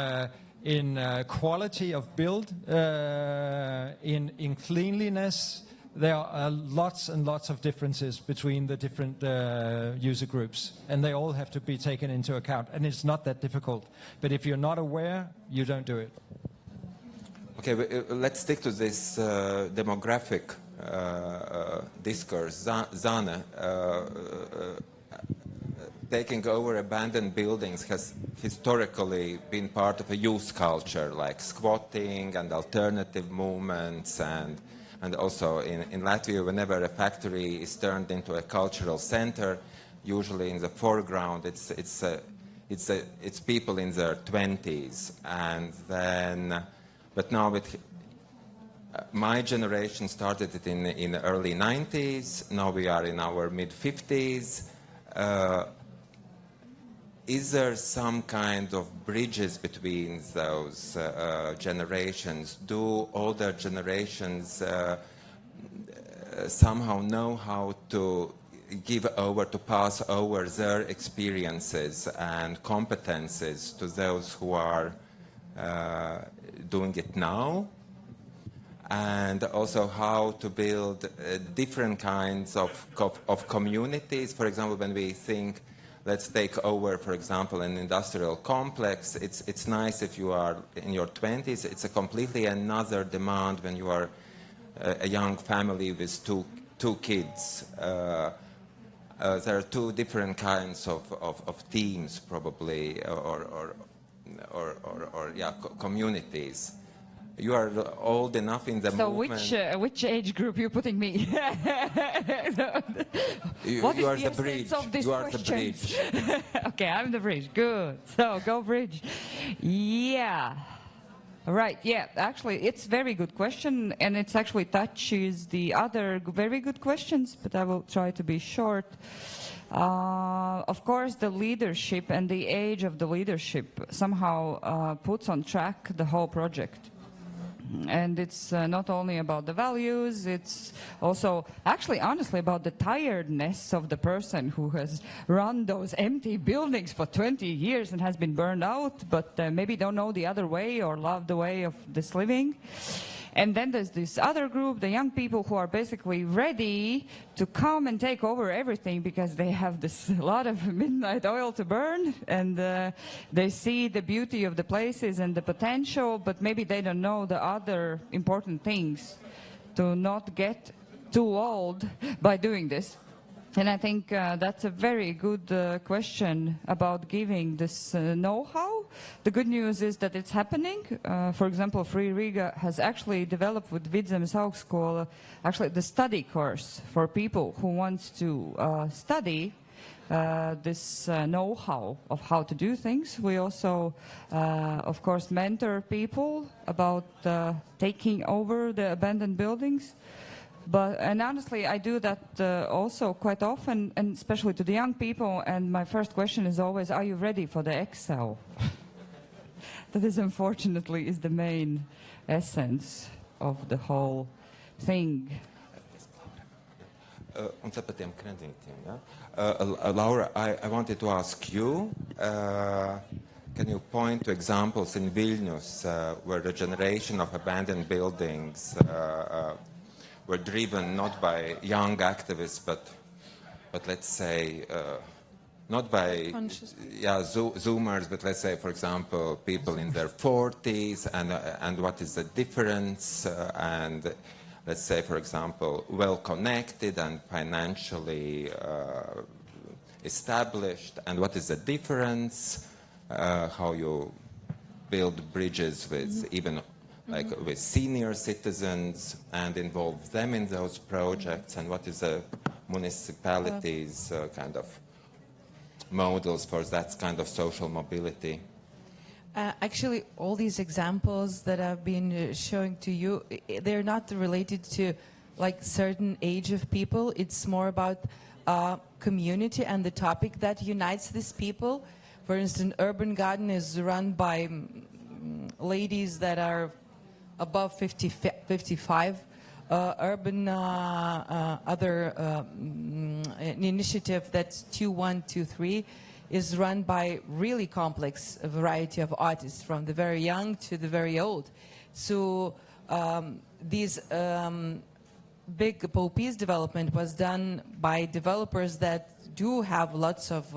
quality of build, in cleanliness. There are lots and lots of differences between the different user groups, and they all have to be taken into account. And it's not that difficult. But if you're not aware, you don't do it. Okay, let's stick to this demographic discourse. Zane, taking over abandoned buildings has historically been part of a youth culture, like squatting and alternative movements, and also in Latvia, whenever a factory is turned into a cultural center, usually in the foreground it's people in their 20s, and then, but now my generation started it in the early 90s. Now we are in our mid-50s. Is there some kind of bridges between those generations? Do older generations somehow know how to pass over their experiences and competences to those who are doing it now? And also how to build different kinds of communities. For example, when we think, let's take over, for example, an industrial complex, it's nice if you are in your 20s. It's a completely another demand when you are a young family with two kids. There are two different kinds of teams, probably, or communities. You are old enough in the movement. So which age group you putting me? What you is are the the bridge. essence of this You are question? the bridge. Okay, I'm the bridge. Good. So go bridge. Yeah. Right, yeah, actually, it's a very good question, and it actually touches the other very good questions, but I will try to be short. Of course, the leadership and the age of the leadership somehow puts on track the whole project. And it's not only about the values, it's also actually honestly about the tiredness of the person who has run those empty buildings for 20 years and has been burned out, but maybe don't know the other way or love the way of this living. And then there's this other group, the young people who are basically ready to come and take over everything because they have this lot of midnight oil to burn, and they see the beauty of the places and the potential, but maybe they don't know the other important things to not get too old by doing this. And I think that's a very good question about giving this know-how. The good news is that it's happening. For example, Free Riga has actually developed with Vidzemes Augstskola actually the study course for people who wants to study this know-how of how to do things. We also, of course, mentor people about taking over the abandoned buildings. And honestly, I do that also quite often, and especially to the young people. And my first question is always, are you ready for the Excel? That is, unfortunately, is the main essence of the whole thing. Un tad par tiem kredītiem, ja? Laura, I wanted to ask you, can you point to examples in Vilnius where the generation of abandoned buildings were driven not by young activists, but let's say, not by Zoomers, but let's say, for example, people in their 40s, and what is the difference, and let's say, for example, well-connected and financially established, and what is the difference, how you build bridges with even like with senior citizens and involve them in those projects, and what is the municipalities' kind of models for that kind of social mobility? Actually, all these examples that I've been showing to you, they're not related to like certain age of people. It's more about community and the topic that unites these people. For instance, Urban Garden is run by ladies that are above 55. Urban other initiative that's 2123 is run by really complex variety of artists from the very young to the very old. So these big POP's development was done by developers that do have lots of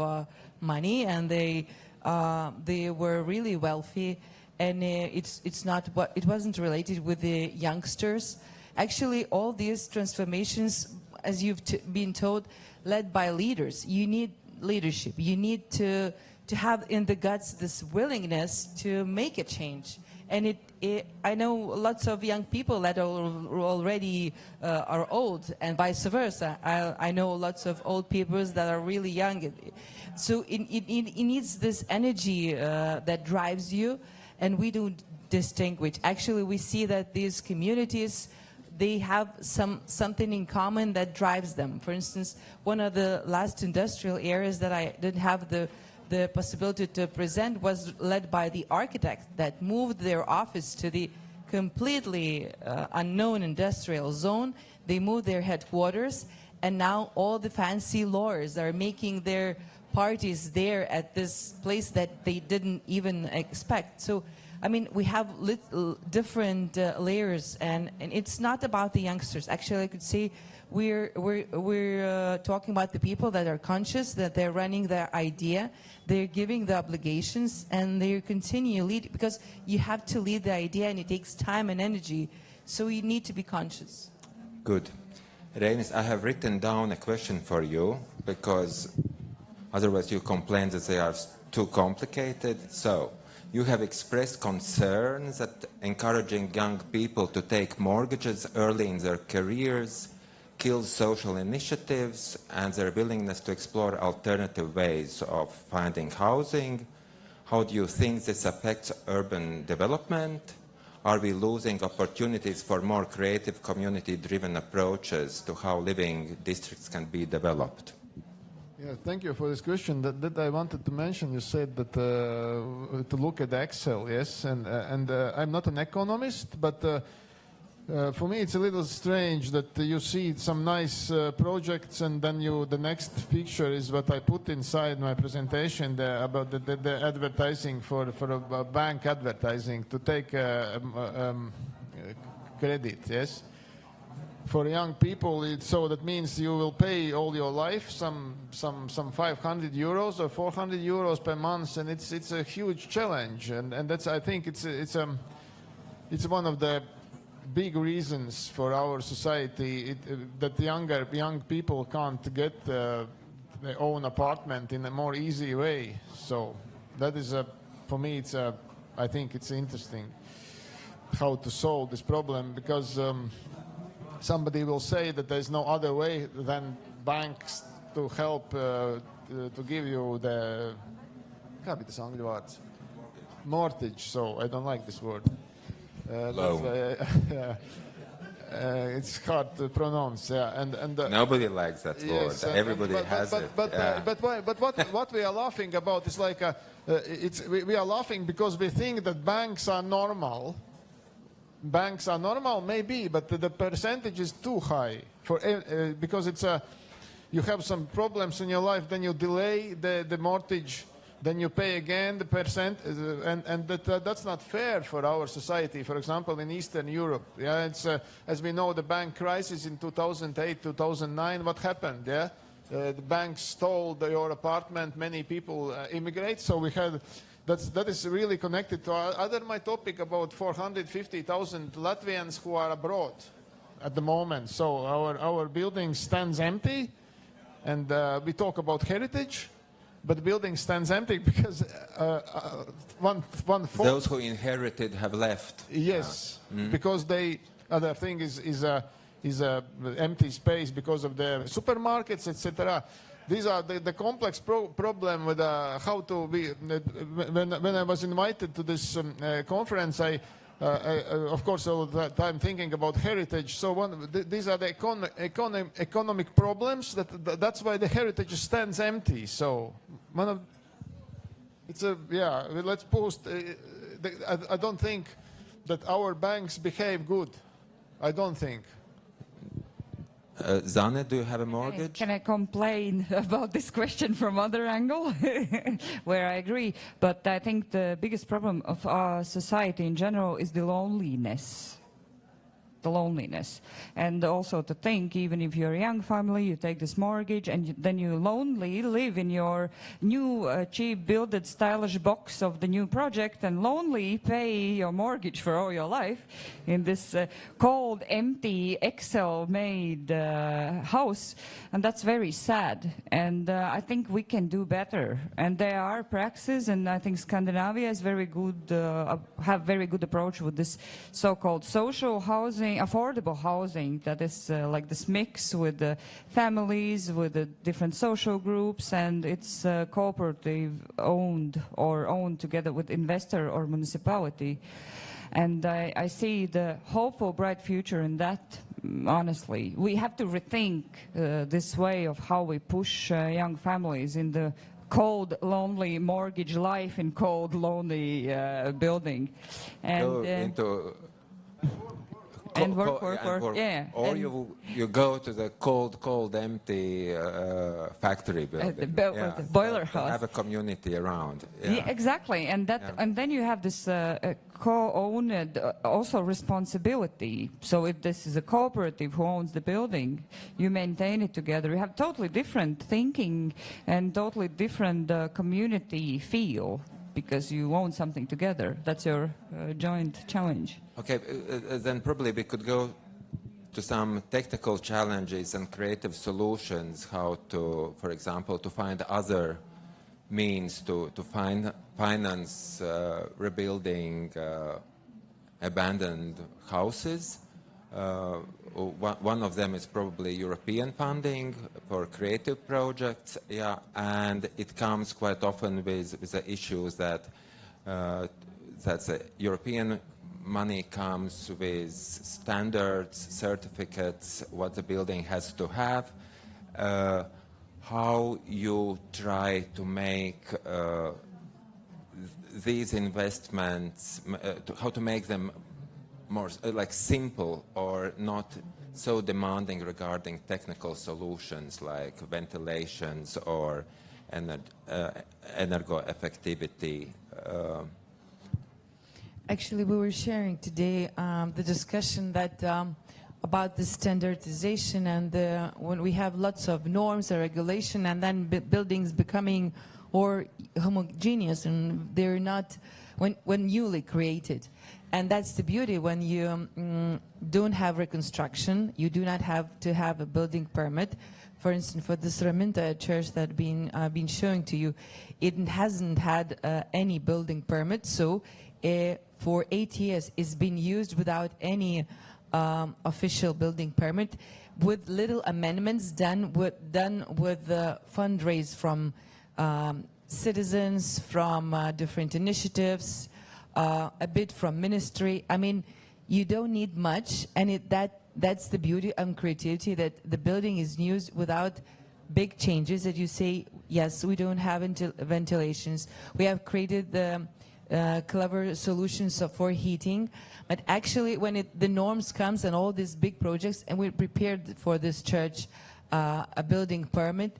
money, and they were really wealthy. And it wasn't related with the youngsters. Actually, all these transformations, as you've been told, led by leaders. You need leadership. You need to have in the guts this willingness to make a change. And I know lots of young people that are already are old, and vice versa. I know lots of old people that are really young. So it needs this energy that drives you. And we do distinguish. Actually, we see that these communities, they have something in common that drives them. For instance, one of the last industrial areas that I didn't have the possibility to present was led by the architects that moved their office to the completely unknown industrial zone. They moved their headquarters, and now all the fancy lawyers are making their parties there at this place that they didn't even expect. So, I mean, we have different layers, and it's not about the youngsters. Actually, I could say we're talking about the people that are conscious, that they're running their idea, they're giving the obligations, and they continue leading, because you have to lead the idea, and it takes time and energy. So you need to be conscious. Good. Reinis, I have written down a question for you, because otherwise you complain that they are too complicated. So, you have expressed concerns that encouraging young people to take mortgages early in their careers kills social initiatives and their willingness to explore alternative ways of finding housing. How do you think this affects urban development? are we losing opportunities for more creative community-driven approaches to how living districts can be developed? Yeah, thank you for this question. That I wanted to mention. You said that to look at Excel, yes, and I'm not an economist, but for me it's a little strange that you see some nice projects and then the next picture is what I put inside my presentation about the advertising for a bank advertising to take credit, yes. For young people, so that means you will pay all your life some 500 euros or 400 euros per month, and it's a huge challenge, and that's, I think it's one of the big reasons for our society that young people can't get their own apartment in a more easy way. So that is for me I think it's interesting how to solve this problem, because somebody will say that there's no other way than banks to help to give you the mortgage. So I don't like this word. It's hard to pronounce. Yeah, and nobody likes that word. Yes, everybody has it. But what we are laughing about is like we are laughing because we think that banks are normal. Banks are normal, maybe, but the percentage is too high because you have some problems in your life, then you delay the mortgage, then you pay again the percent, and that's not fair for our society. For example, in Eastern Europe, yeah, it's as we know, the bank crisis in 2008, 2009. What happened? Yeah, the banks stole your apartment. Many people immigrate, so we had. That is really connected to my topic about 450,000 Latvians who are abroad at the moment. So our building stands empty, and we talk about heritage, but the building stands empty because those who inherited have left. Yes, because other thing is empty space because of the supermarkets, etc. These are the complex problem with how to be. When I was invited to this conference, I of course all the time thinking about heritage. So these are the economic problems. That's why the heritage stands empty. So let's post. I don't think that our banks behave good. I don't think. Zane, do you have a mortgage? Can I complain about this question from other angle, where I agree? But I think the biggest problem of our society in general is the loneliness. And also to think, even if you're a young family, you take this mortgage and then you lonely live in your new cheap built stylish box of the new project and lonely pay your mortgage for all your life in this cold, empty, Excel-made house. And that's very sad. And I think we can do better. And there are practices, and I think Scandinavia is very good, have very good approach with this so-called social housing, affordable housing, that is like this mix with the families, with the different social groups, and it's cooperative owned or owned together with investor or municipality. And I see the hopeful, bright future in that, honestly. We have to rethink this way of how we push young families in the cold, lonely mortgage life in cold, lonely building. And and work. Yeah. Or you go to the cold, empty factory building. The boiler house. Have a community around. Yeah, exactly. And then you have this co-owned also responsibility. So if this is a cooperative who owns the building, you maintain it together. You have totally different thinking and totally different community feel, because you own something together. That's your joint challenge. Okay, then probably we could go to some technical challenges and creative solutions, how to, for example, to find other means to finance rebuilding abandoned houses. One of them is probably European funding for creative projects, and it comes quite often with the issues that that's a European money comes with standards, certificates, what the building has to have. How you try to make these investments, how to make them more like simple or not so demanding regarding technical solutions like ventilations or energo-effectivity. Actually, we were sharing today the discussion that about the standardization and when we have lots of norms or regulation and then buildings becoming or homogeneous and they're not when newly created. And that's the beauty when you don't have reconstruction, you do not have to have a building permit. For instance, for the Raminta church that been showing to you, it hasn't had any building permit, so for 8 years it's been used without any official building permit, with little amendments done with the fundraise from citizens, from different initiatives, a bit from ministry. I mean, you don't need much, and that's the beauty and creativity, that the building is used without big changes, that you say, yes, we don't have ventilations. We have created the clever solutions for heating, but actually when the norms comes and all these big projects, and we prepared for this church a building permit,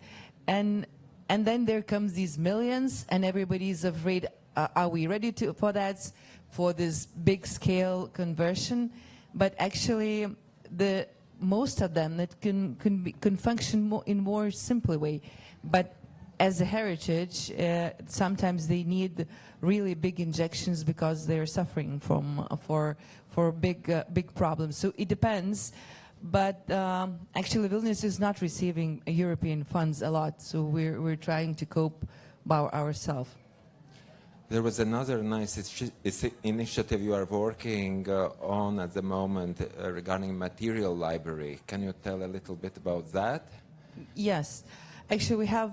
and then there comes these millions, and everybody's afraid, are we ready for that, for this big scale conversion? But actually most of them that can function in more simple way, but as a heritage, sometimes they need really big injections because they're suffering for big problems. So it depends, but actually Vilnius is not receiving European funds a lot, so we're trying to cope by ourselves. There was another nice initiative you are working on at the moment regarding material library. Can you tell a little bit about that? Yes. Actually, we have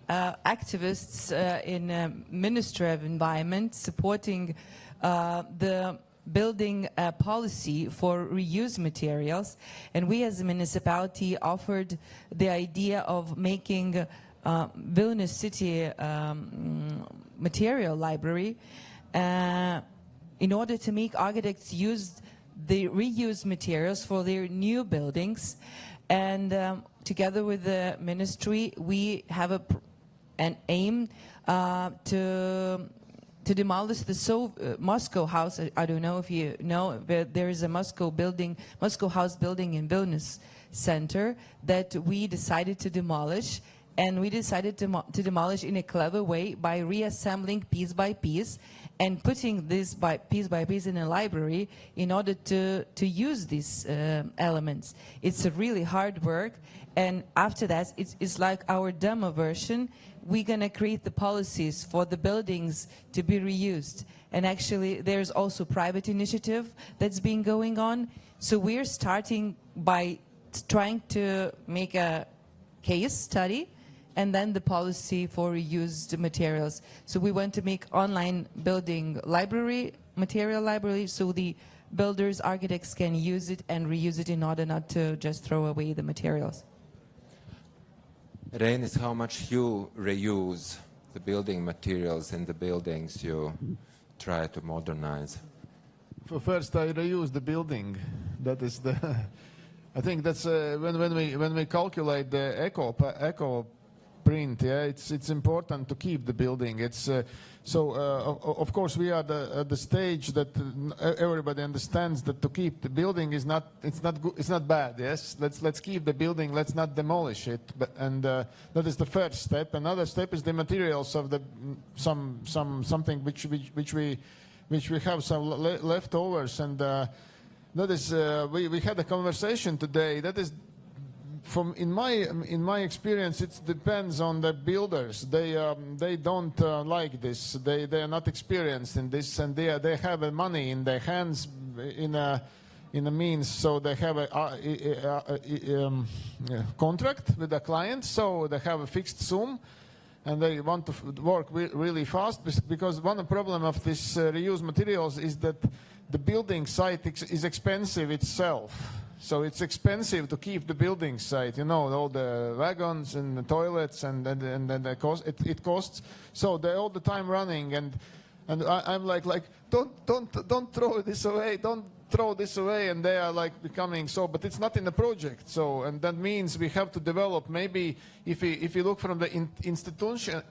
activists in Ministry of Environment supporting the building policy for reuse materials. And we as a municipality offered the idea of making Vilnius City material library in order to make architects use the reused materials for their new buildings. And together with the ministry, we have an aim to demolish the Moscow house. I don't know if you know, but there is a Moscow house building in Vilnius center that we decided to demolish. And we decided to demolish in a clever way by reassembling piece by piece and putting this piece by piece in a library in order to use these elements. It's a really hard work, and after that, it's like our demo version. We're going to create the policies for the buildings to be reused. And actually, there's also private initiative that's been going on. So we're starting by trying to make a case study and then the policy for reused materials. So we want to make online building library, material library, so the builders, architects can use it and reuse it in order not to just throw away the materials. Reinis, how much you reuse the building materials in the buildings you try to modernize? First, I reuse the building. That is the. I think that's when we calculate the eco print. Yeah, it's important to keep the building. It's of course we are at the stage that everybody understands that to keep the building is not bad. Yes, let's keep the building. Let's not demolish it. That is the first step. Another step is the materials of the something which we have some leftovers, and that is we had a conversation today. That is. In my experience, it depends on the builders. They don't like this. They are not experienced in this, and they have money in their hands in a means. So they have a contract with the client. So they have a fixed sum, and they want to work really fast, because one problem of this reused materials is that the building site is expensive itself. So it's expensive to keep the building site, all the wagons and the toilets and the cost. It costs. So they're all the time running, and I'm like don't throw this away, don't throw this away, and they are like becoming so. But it's not in the project. So, and that means we have to develop. Maybe if you look from the institution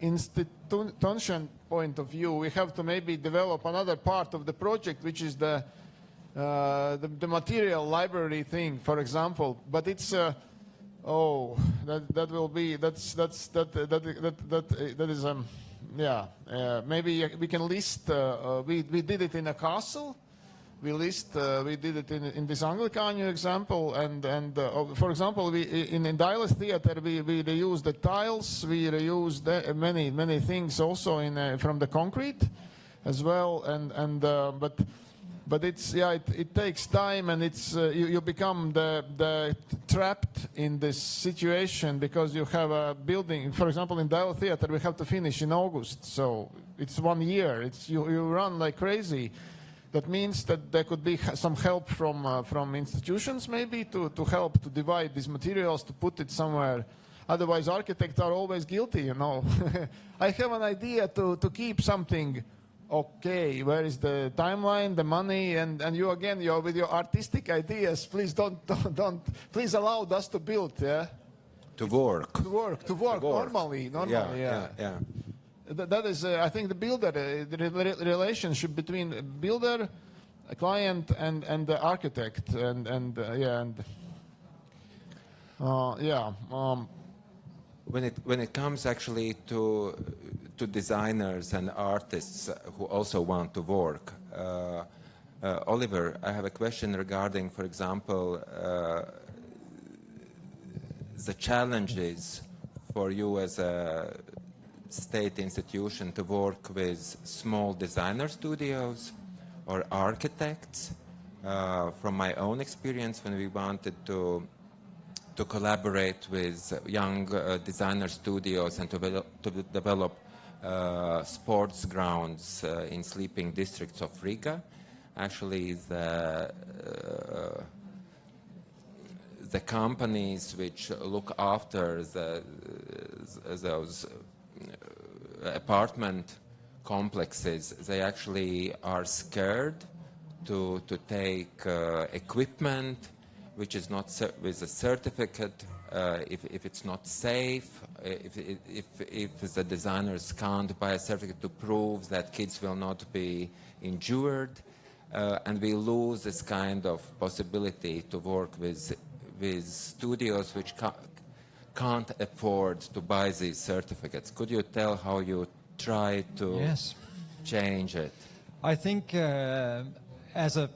point of view, we have to maybe develop another part of the project, which is the material library thing, for example. But it's that is maybe we can list. We did it in a castle. We did it in this Anglican example, and for example, we in Dailes theater we reused the tiles, we reused many things also from the concrete as well, but it's it takes time, and it's you become the trapped in this situation, because you have a building. For example, in Dailes theater we have to finish in August, so it's 1 year. It's you run like crazy. That means that there could be some help from institutions, maybe to help to divide these materials, to put it somewhere. Otherwise, architects are always guilty, I have an idea to keep something. Okay, where is the timeline, the money, and you again, with your artistic ideas, please don't please allow us to build, yeah. To work normally. Yeah. That is, I think, the builder, the relationship between builder, a client, and the architect, When it comes actually to designers and artists who also want to work, Oliver, I have a question regarding, for example, the challenges for you as a state institution to work with small designer studios or architects. From my own experience, when we wanted to collaborate with young designer studios and to develop sports grounds in sleeping districts of Riga, actually the companies which look after those apartment complexes, they actually are scared to take equipment which is not with a certificate, if it's not safe, if the designers can't buy a certificate to prove that kids will not be injured, and we lose this kind of possibility to work with studios which can't afford to buy these certificates. Could you tell how you try to change it? I think as a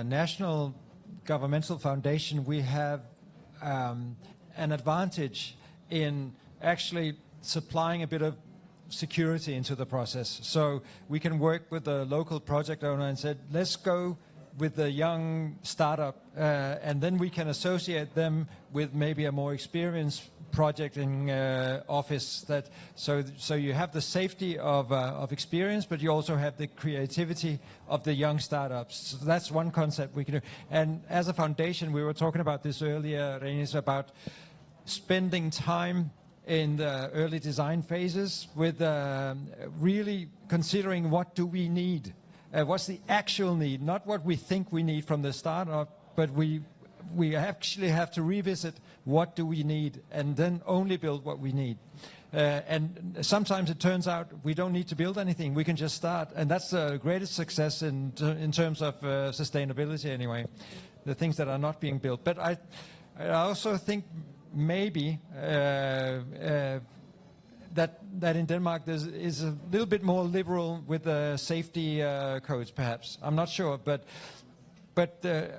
national governmental foundation, we have an advantage in actually supplying a bit of security into the process. So we can work with the local project owner and say, let's go with the young startup, and then we can associate them with maybe a more experienced projecting office. So you have the safety of experience, but you also have the creativity of the young startups. So that's one concept we can do. And as a foundation, we were talking about this earlier, Reinis, about spending time in the early design phases with really considering what do we need. What's the actual need, not what we think we need from the start up, but we actually have to revisit what do we need and then only build what we need. And sometimes it turns out we don't need to build anything, we can just start. And that's the greatest success in terms of sustainability anyway, the things that are not being built. But I also think maybe that in Denmark is a little bit more liberal with the safety codes, perhaps. I'm not sure, but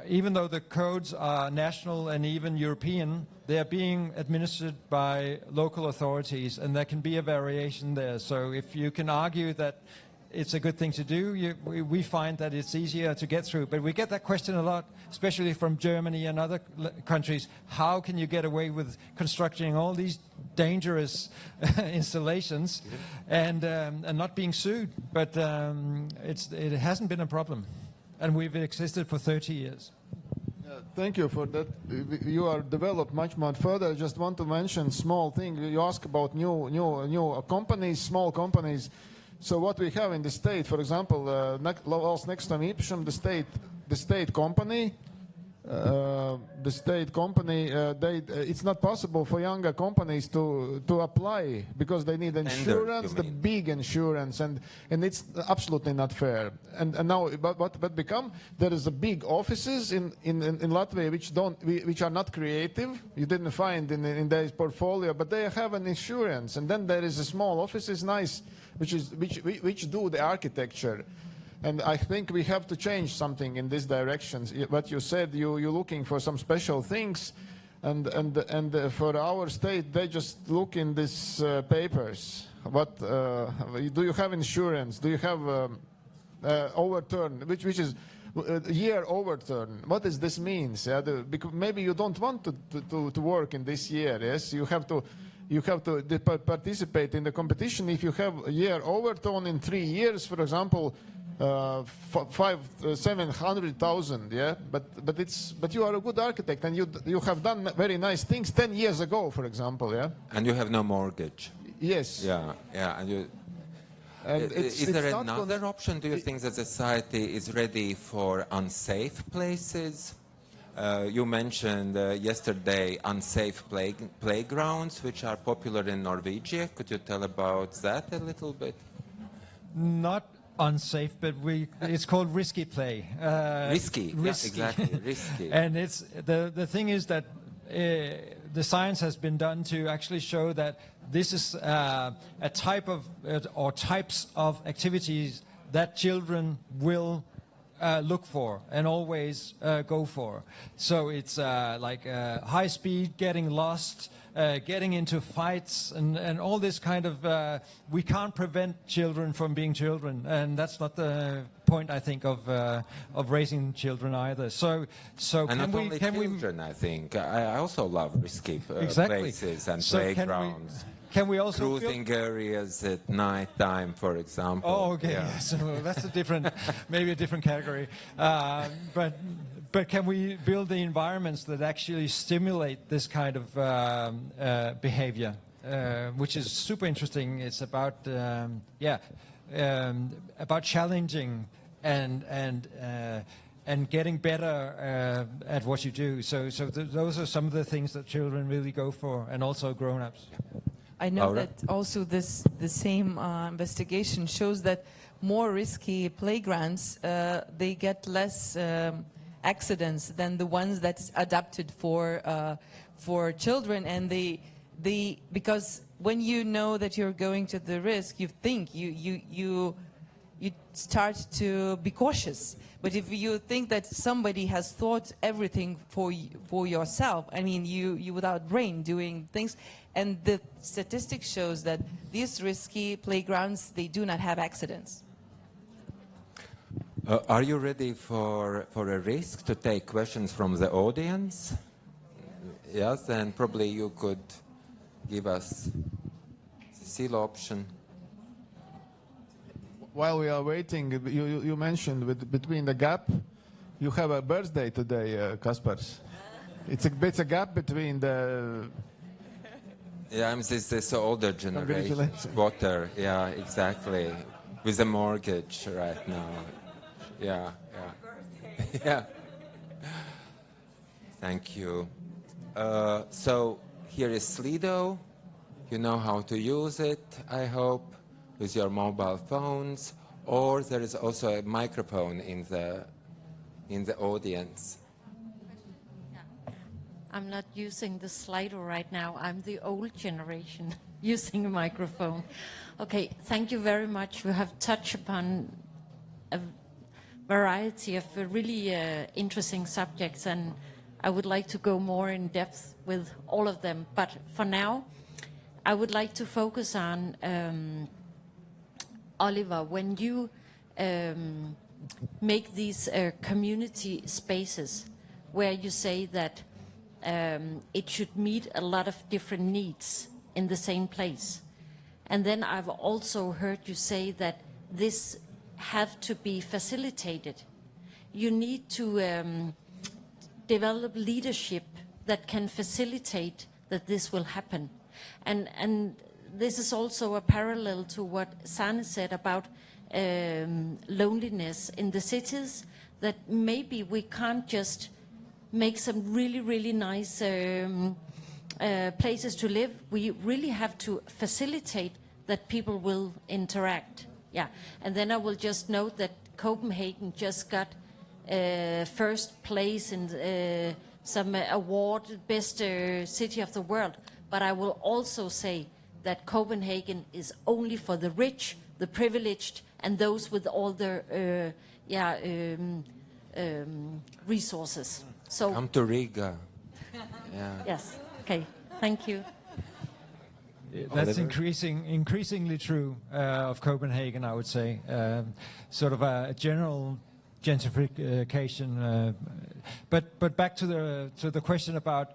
even though the codes are national and even European, they are being administered by local authorities, and there can be a variation there. So if you can argue that it's a good thing to do. We find that it's easier to get through. But we get that question a lot, especially from Germany and other countries. How can you get away with constructing all these dangerous installations and not being sued? But it hasn't been a problem. And we've existed for 30 years. Thank you for that. You are developed much more further. I just want to mention small thing. You ask about new companies, small companies. So what we have in the state, for example, valsts nekustamā īpašuma, the state company, it's not possible for younger companies to apply because they need insurance, the big insurance, and it's absolutely not fair. And now, but become there is a big offices in Latvia which are not creative. You didn't find in their portfolio, but they have an insurance, and then there is a small offices, nice, which do the architecture. And I think we have to change something in this direction. What you said, you're looking for some special things, and for our state, they just look in these papers. What do you have insurance? Do you have overturn? Which is year overturn? What does this mean? Yeah, because maybe you don't want to work in this year. Yes, you have to participate in the competition. If you have a year overturn in 3 years, for example. 700,000, yeah, but you are a good architect and you have done very nice things 10 years ago, for example, yeah. And you have no mortgage. Yes. Yeah. And is there another option? Do you think that society is ready for unsafe places? You mentioned yesterday unsafe playgrounds, which are popular in Norwegia. Could you tell about that a little bit? Not unsafe, but it's called risky play. Risky. Yeah, exactly, risky. And it's the thing is that the science has been done to actually show that this is a type of or types of activities that children will look for and always go for. So it's like high speed, getting lost, getting into fights, and all this kind of. We can't prevent children from being children, and that's not the point, I think, of raising children either. So and not only children, I think. I also love risky places and playgrounds. Can we also cruising areas at night time, for example? Oh, okay. Yeah. So that's maybe a different category. But can we build the environments that actually stimulate this kind of behavior, which is super interesting? It's about about challenging and getting better at what you do. So those are some of the things that children really go for, and also grown-ups. I know that also the same investigation shows that more risky playgrounds, they get less accidents than the ones that's adapted for children, and they because when you know that you're going to the risk, you think you start to be cautious. But if you think that somebody has thought everything for yourself, I mean, you without brain doing things, and the statistics shows that these risky playgrounds, they do not have accidents. Are you ready for a risk to take questions from the audience? Yes, then probably you could give us the seal option. While we are waiting, you mentioned between the gap, you have a birthday today, Kaspars. It's a gap between the... Yeah, I'm this older generation, squatter. Yeah, exactly. With a mortgage right now. Yeah. Yeah. Thank you. So here is Slido. You know how to use it, I hope, with your mobile phones. Or there is also a microphone in the audience. I'm not using the Slido right now. I'm the old generation using a microphone. Okay, thank you very much. We have touched upon a variety of really interesting subjects, and I would like to go more in depth with all of them. But for now, I would like to focus on Oliver, when you make these community spaces where you say that it should meet a lot of different needs in the same place. And then I've also heard you say that this have to be facilitated. You need to develop leadership that can facilitate that this will happen. And this is also a parallel to what Sanne said about loneliness in the cities, that maybe we can't just make some really, really nice places to live. We really have to facilitate that people will interact. Yeah, and then I will just note that Copenhagen just got first place in some award, best city of the world. But I will also say that Copenhagen is only for the rich, the privileged, and those with all the resources. So Come to Riga. Yeah. yes, okay, thank you. That's increasingly true of Copenhagen, I would say. Sort of a general gentrification. But back to the question about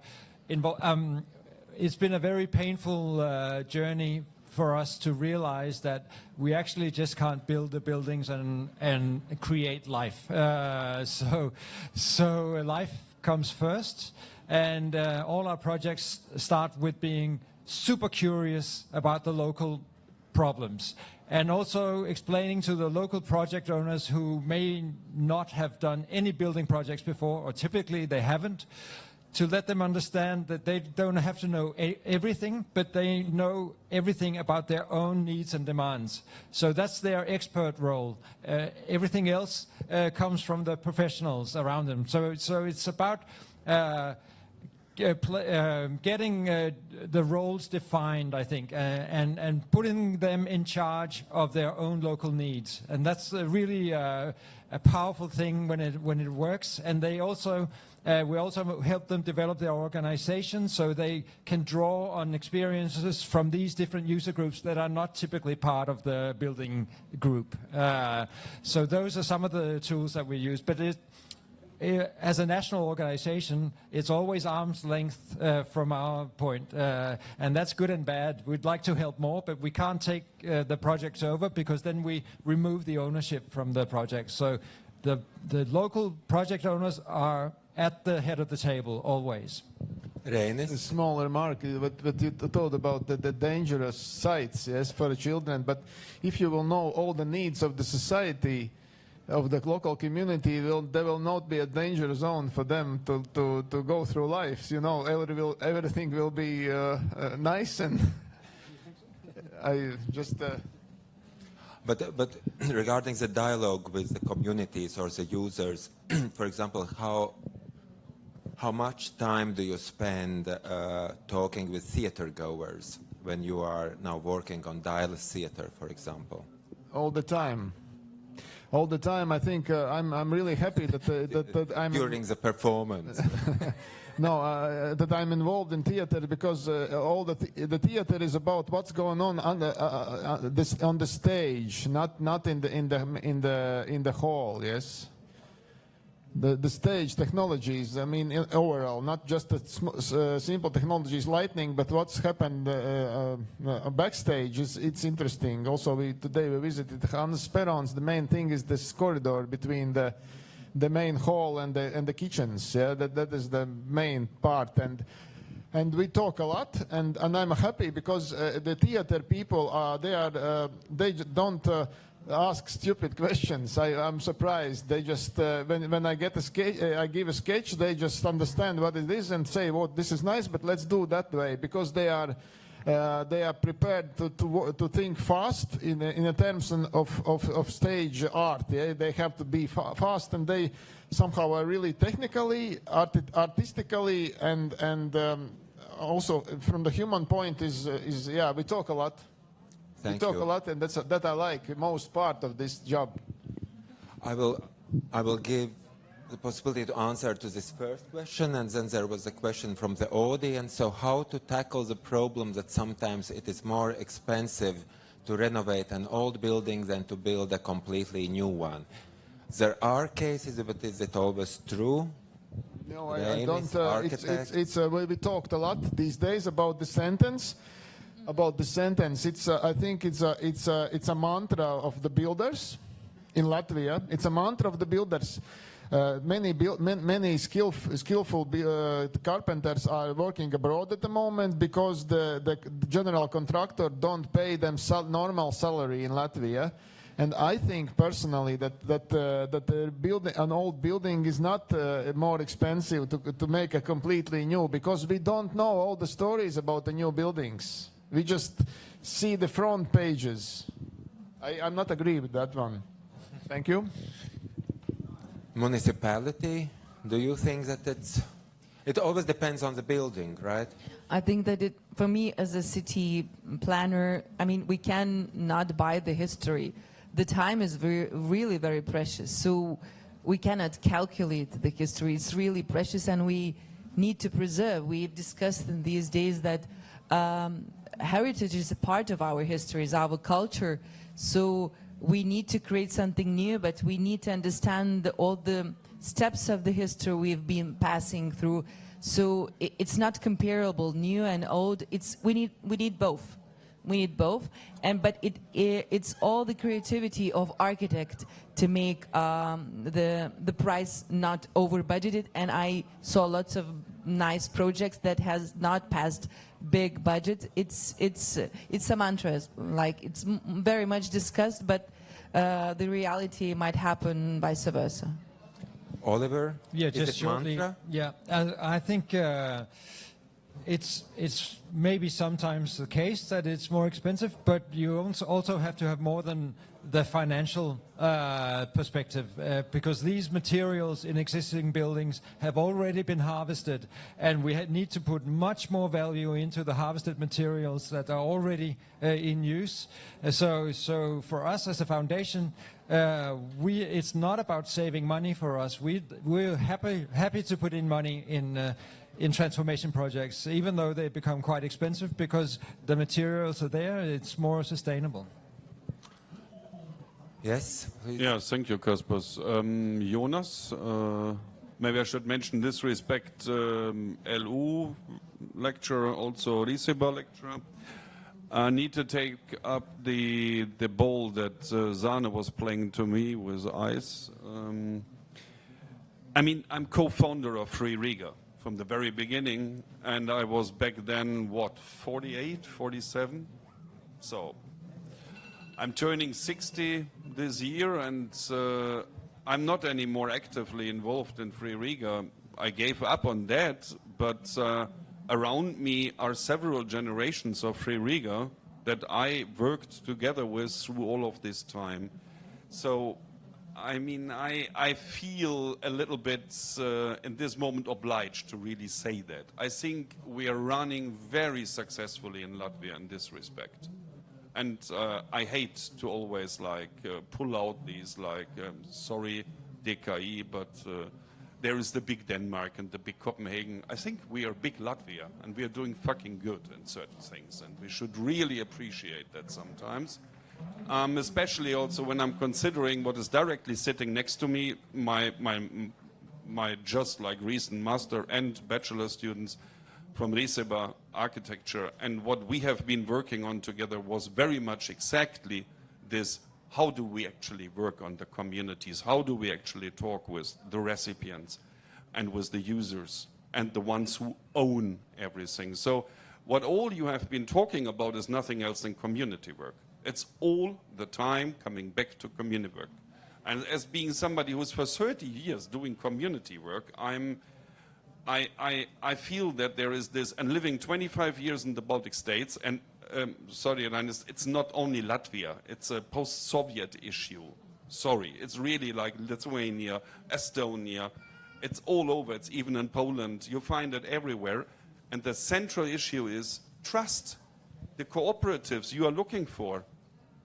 it's been a very painful journey for us to realize that we actually just can't build the buildings and create life. So life comes first, and all our projects start with being super curious about the local problems, and also explaining to the local project owners who may not have done any building projects before, or typically they haven't, to let them understand that they don't have to know everything, but they know everything about their own needs and demands. So that's their expert role. Everything else comes from the professionals around them. So it's about getting the roles defined, I think, and putting them in charge of their own local needs. And that's really a powerful thing when it works. And they also we also help them develop their organization so they can draw on experiences from these different user groups that are not typically part of the building group. So those are some of the tools that we use. But as a national organization, it's always arm's length from our point, and that's good and bad. We'd like to help more, but we can't take the projects over, because then we remove the ownership from the project. So the local project owners are at the head of the table always. A small remark, but you told about the dangerous sites, yes, for the children. But if you will know all the needs of the society, of the local community, there will not be a danger zone for them to go through life. You know, everything will be nice, and I just. But regarding the dialogue with the communities or the users, for example, how much time do you spend talking with theater goers when you are now working on Dialis Theater, for example? All the time. All the time. I think I'm really happy that I'm during the performance. No, that I'm involved in theater, because all the theater is about what's going on on the stage, not in the hall. Yes, the stage technologies. I mean, overall, not just the simple technologies, lighting, but what's happened backstage. It's interesting. Also, today we visited Hanzas Perons. The main thing is this corridor between the main hall and the kitchens. Yeah, that is the main part, and we talk a lot, and I'm happy because the theater people they don't ask stupid questions. I'm surprised. They just when I get a sketch, I give a sketch, they just understand what it is and say, "Well, this is nice, but let's do that way," because they are prepared to think fast in terms of stage art. Yeah? They have to be fast, and they somehow are really technically, artistically, and also from the human point is we talk a lot. Thank we talk you. a lot, and that I like most part of this job. I will give the possibility to answer to this first question, and then there was a question from the audience. So how to tackle the problem that sometimes it is more expensive to renovate an old building than to build a completely new one. There are cases, but is it always true? No, The I aim don't. is architect. It's we talked a lot these days about the sentence. About the sentence, I think it's a mantra of the builders in Latvia. It's a mantra of the builders. Many skillful carpenters are working abroad at the moment because the general contractor don't pay them normal salary in Latvia. And I think personally that an old building is not more expensive to make a completely new, because we don't know all the stories about the new buildings. We just see the front pages. I'm not agree with that one. Thank you. Municipality, do you think that it always depends on the building, right? I think that for me as a city planner, I mean, we cannot buy the history. The time is really very precious. So we cannot calculate the history. It's really precious and we need to preserve. We've discussed in these days that heritage is a part of our history, is our culture. So we need to create something new, but we need to understand all the steps of the history we've been passing through. So it's not comparable, new and old. We need both. We need both, but it's all the creativity of architect to make the price not over budgeted. And I saw lots of nice projects that has not passed big budget. It's a mantra, like it's very much discussed, but the reality might happen vice versa. Oliver? Yeah, is just it shortly. mantra? Yeah, I think it's maybe sometimes the case that it's more expensive, but you also have to have more than the financial perspective, because these materials in existing buildings have already been harvested, and we need to put much more value into the harvested materials that are already in use. So for us as a foundation, it's not about saving money for us. We're happy to put in money in transformation projects, even though they become quite expensive, because the materials are there, it's more sustainable. Yes, please. Yeah, thank you, Kaspers. Jonas, maybe I should mention this respect, LU lecturer, also Risiba lecturer. I need to take up the ball that Zane was playing to me with ice. I mean, I'm co-founder of Free Riga from the very beginning, and I was back then, 48, 47? So I'm turning 60 this year, and I'm not anymore actively involved in Free Riga. I gave up on that, but around me are several generations of Free Riga that I worked together with through all of this time. So, I mean, I feel a little bit in this moment obliged to really say that. I think we are running very successfully in Latvia in this respect. And I hate to always pull out these sorry DKI, but there is the big Denmark and the big Copenhagen. I think we are big Latvia, and we are doing fucking good in certain things, and we should really appreciate that sometimes. Especially also when I'm considering what is directly sitting next to me, my just recent master and bachelor students from Riseba architecture, and what we have been working on together was very much exactly this: how do we actually work on the communities? How do we actually talk with the recipients and with the users and the ones who own everything? So what all you have been talking about is nothing else than community work. It's all the time coming back to community work. And as being somebody who's for 30 years doing community work, I feel that there is this, and living 25 years in the Baltic states, and sorry, Reinis, it's not only Latvia, it's a post-Soviet issue. Sorry, it's really like Lithuania, Estonia, it's all over, it's even in Poland, you find it everywhere. And the central issue is trust. The cooperatives you are looking for,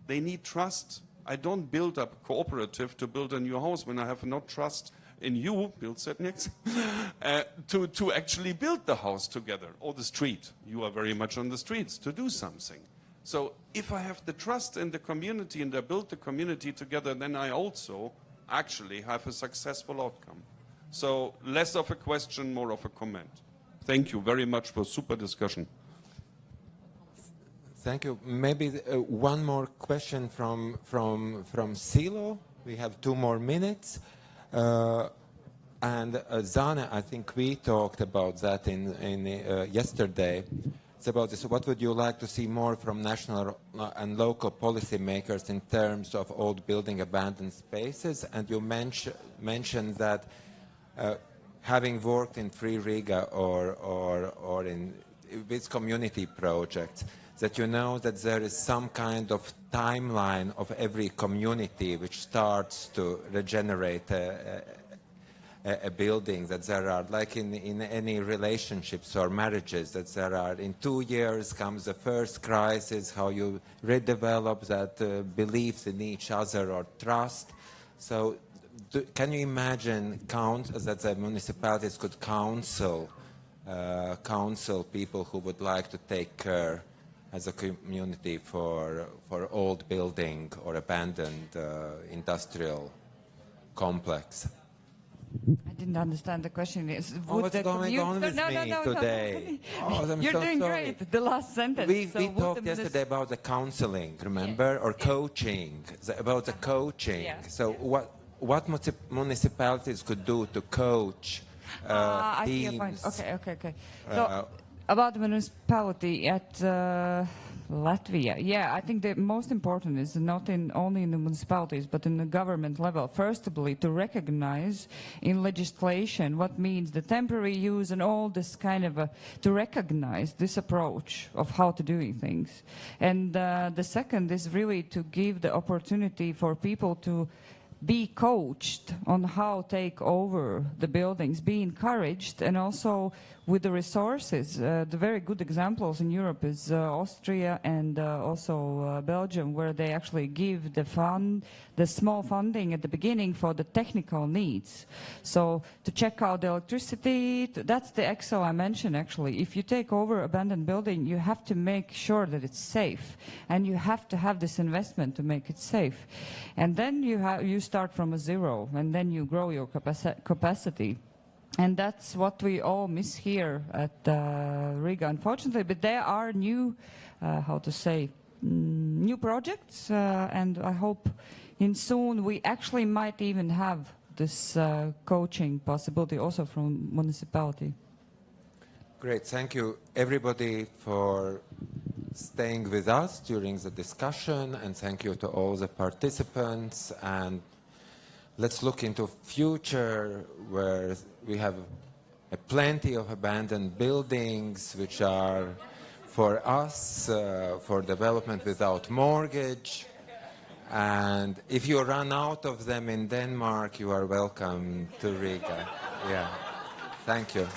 they need trust. I don't build up a cooperative to build a new house when I have no trust in you, Pilsētas, to actually build the house together, or the street. You are very much on the streets to do something. So if I have the trust in the community and I build the community together, then I also actually have a successful outcome. So less of a question, more of a comment. Thank you very much for super discussion. Thank you. Maybe one more question from Silo. We have 2 more minutes. And Zana, I think we talked about that in yesterday. It's about this. What would you like to see more from national and local policymakers in terms of old building abandoned spaces? And you mentioned that having worked in Free Riga or in with community projects, that you know that there is some kind of timeline of every community which starts to regenerate a building, that there are, like in any relationships or marriages, that there are, in 2 years comes the first crisis, how you redevelop that beliefs in each other or trust. So can you imagine that the municipalities could counsel people who would like to take care as a community for old building or abandoned industrial complex? I didn't understand the question. What's going on with me today? You're so doing sorry. great. The last sentence. We talked yesterday about the counseling, remember? Or coaching, about the coaching. Yeah. So what municipalities could do to coach I see your point. teams? Okay. So, about the municipality at Latvia, yeah, I think the most important is not only in the municipalities, but in the government level. Firstly, to recognize in legislation what means the temporary use and all this kind of to recognize this approach of how to doing things. And the second is really to give the opportunity for people to be coached on how to take over the buildings, be encouraged, and also with the resources. The very good examples in Europe is Austria and also Belgium, where they actually give the small funding at the beginning for the technical needs. So to check out the electricity, that's the Excel I mentioned actually. If you take over abandoned building, you have to make sure that it's safe, and you have to have this investment to make it safe. And then you start from a zero, and then you grow your capacity. And that's what we all miss here at Riga, unfortunately. But there are new, new projects, and I hope in soon we actually might even have this coaching possibility also from municipality. Great, thank you everybody for staying with us during the discussion, and thank you to all the participants. And let's look into future where we have plenty of abandoned buildings which are for us, for development without mortgage. And if you run out of them in Denmark, you are welcome to Riga. Yeah, thank you.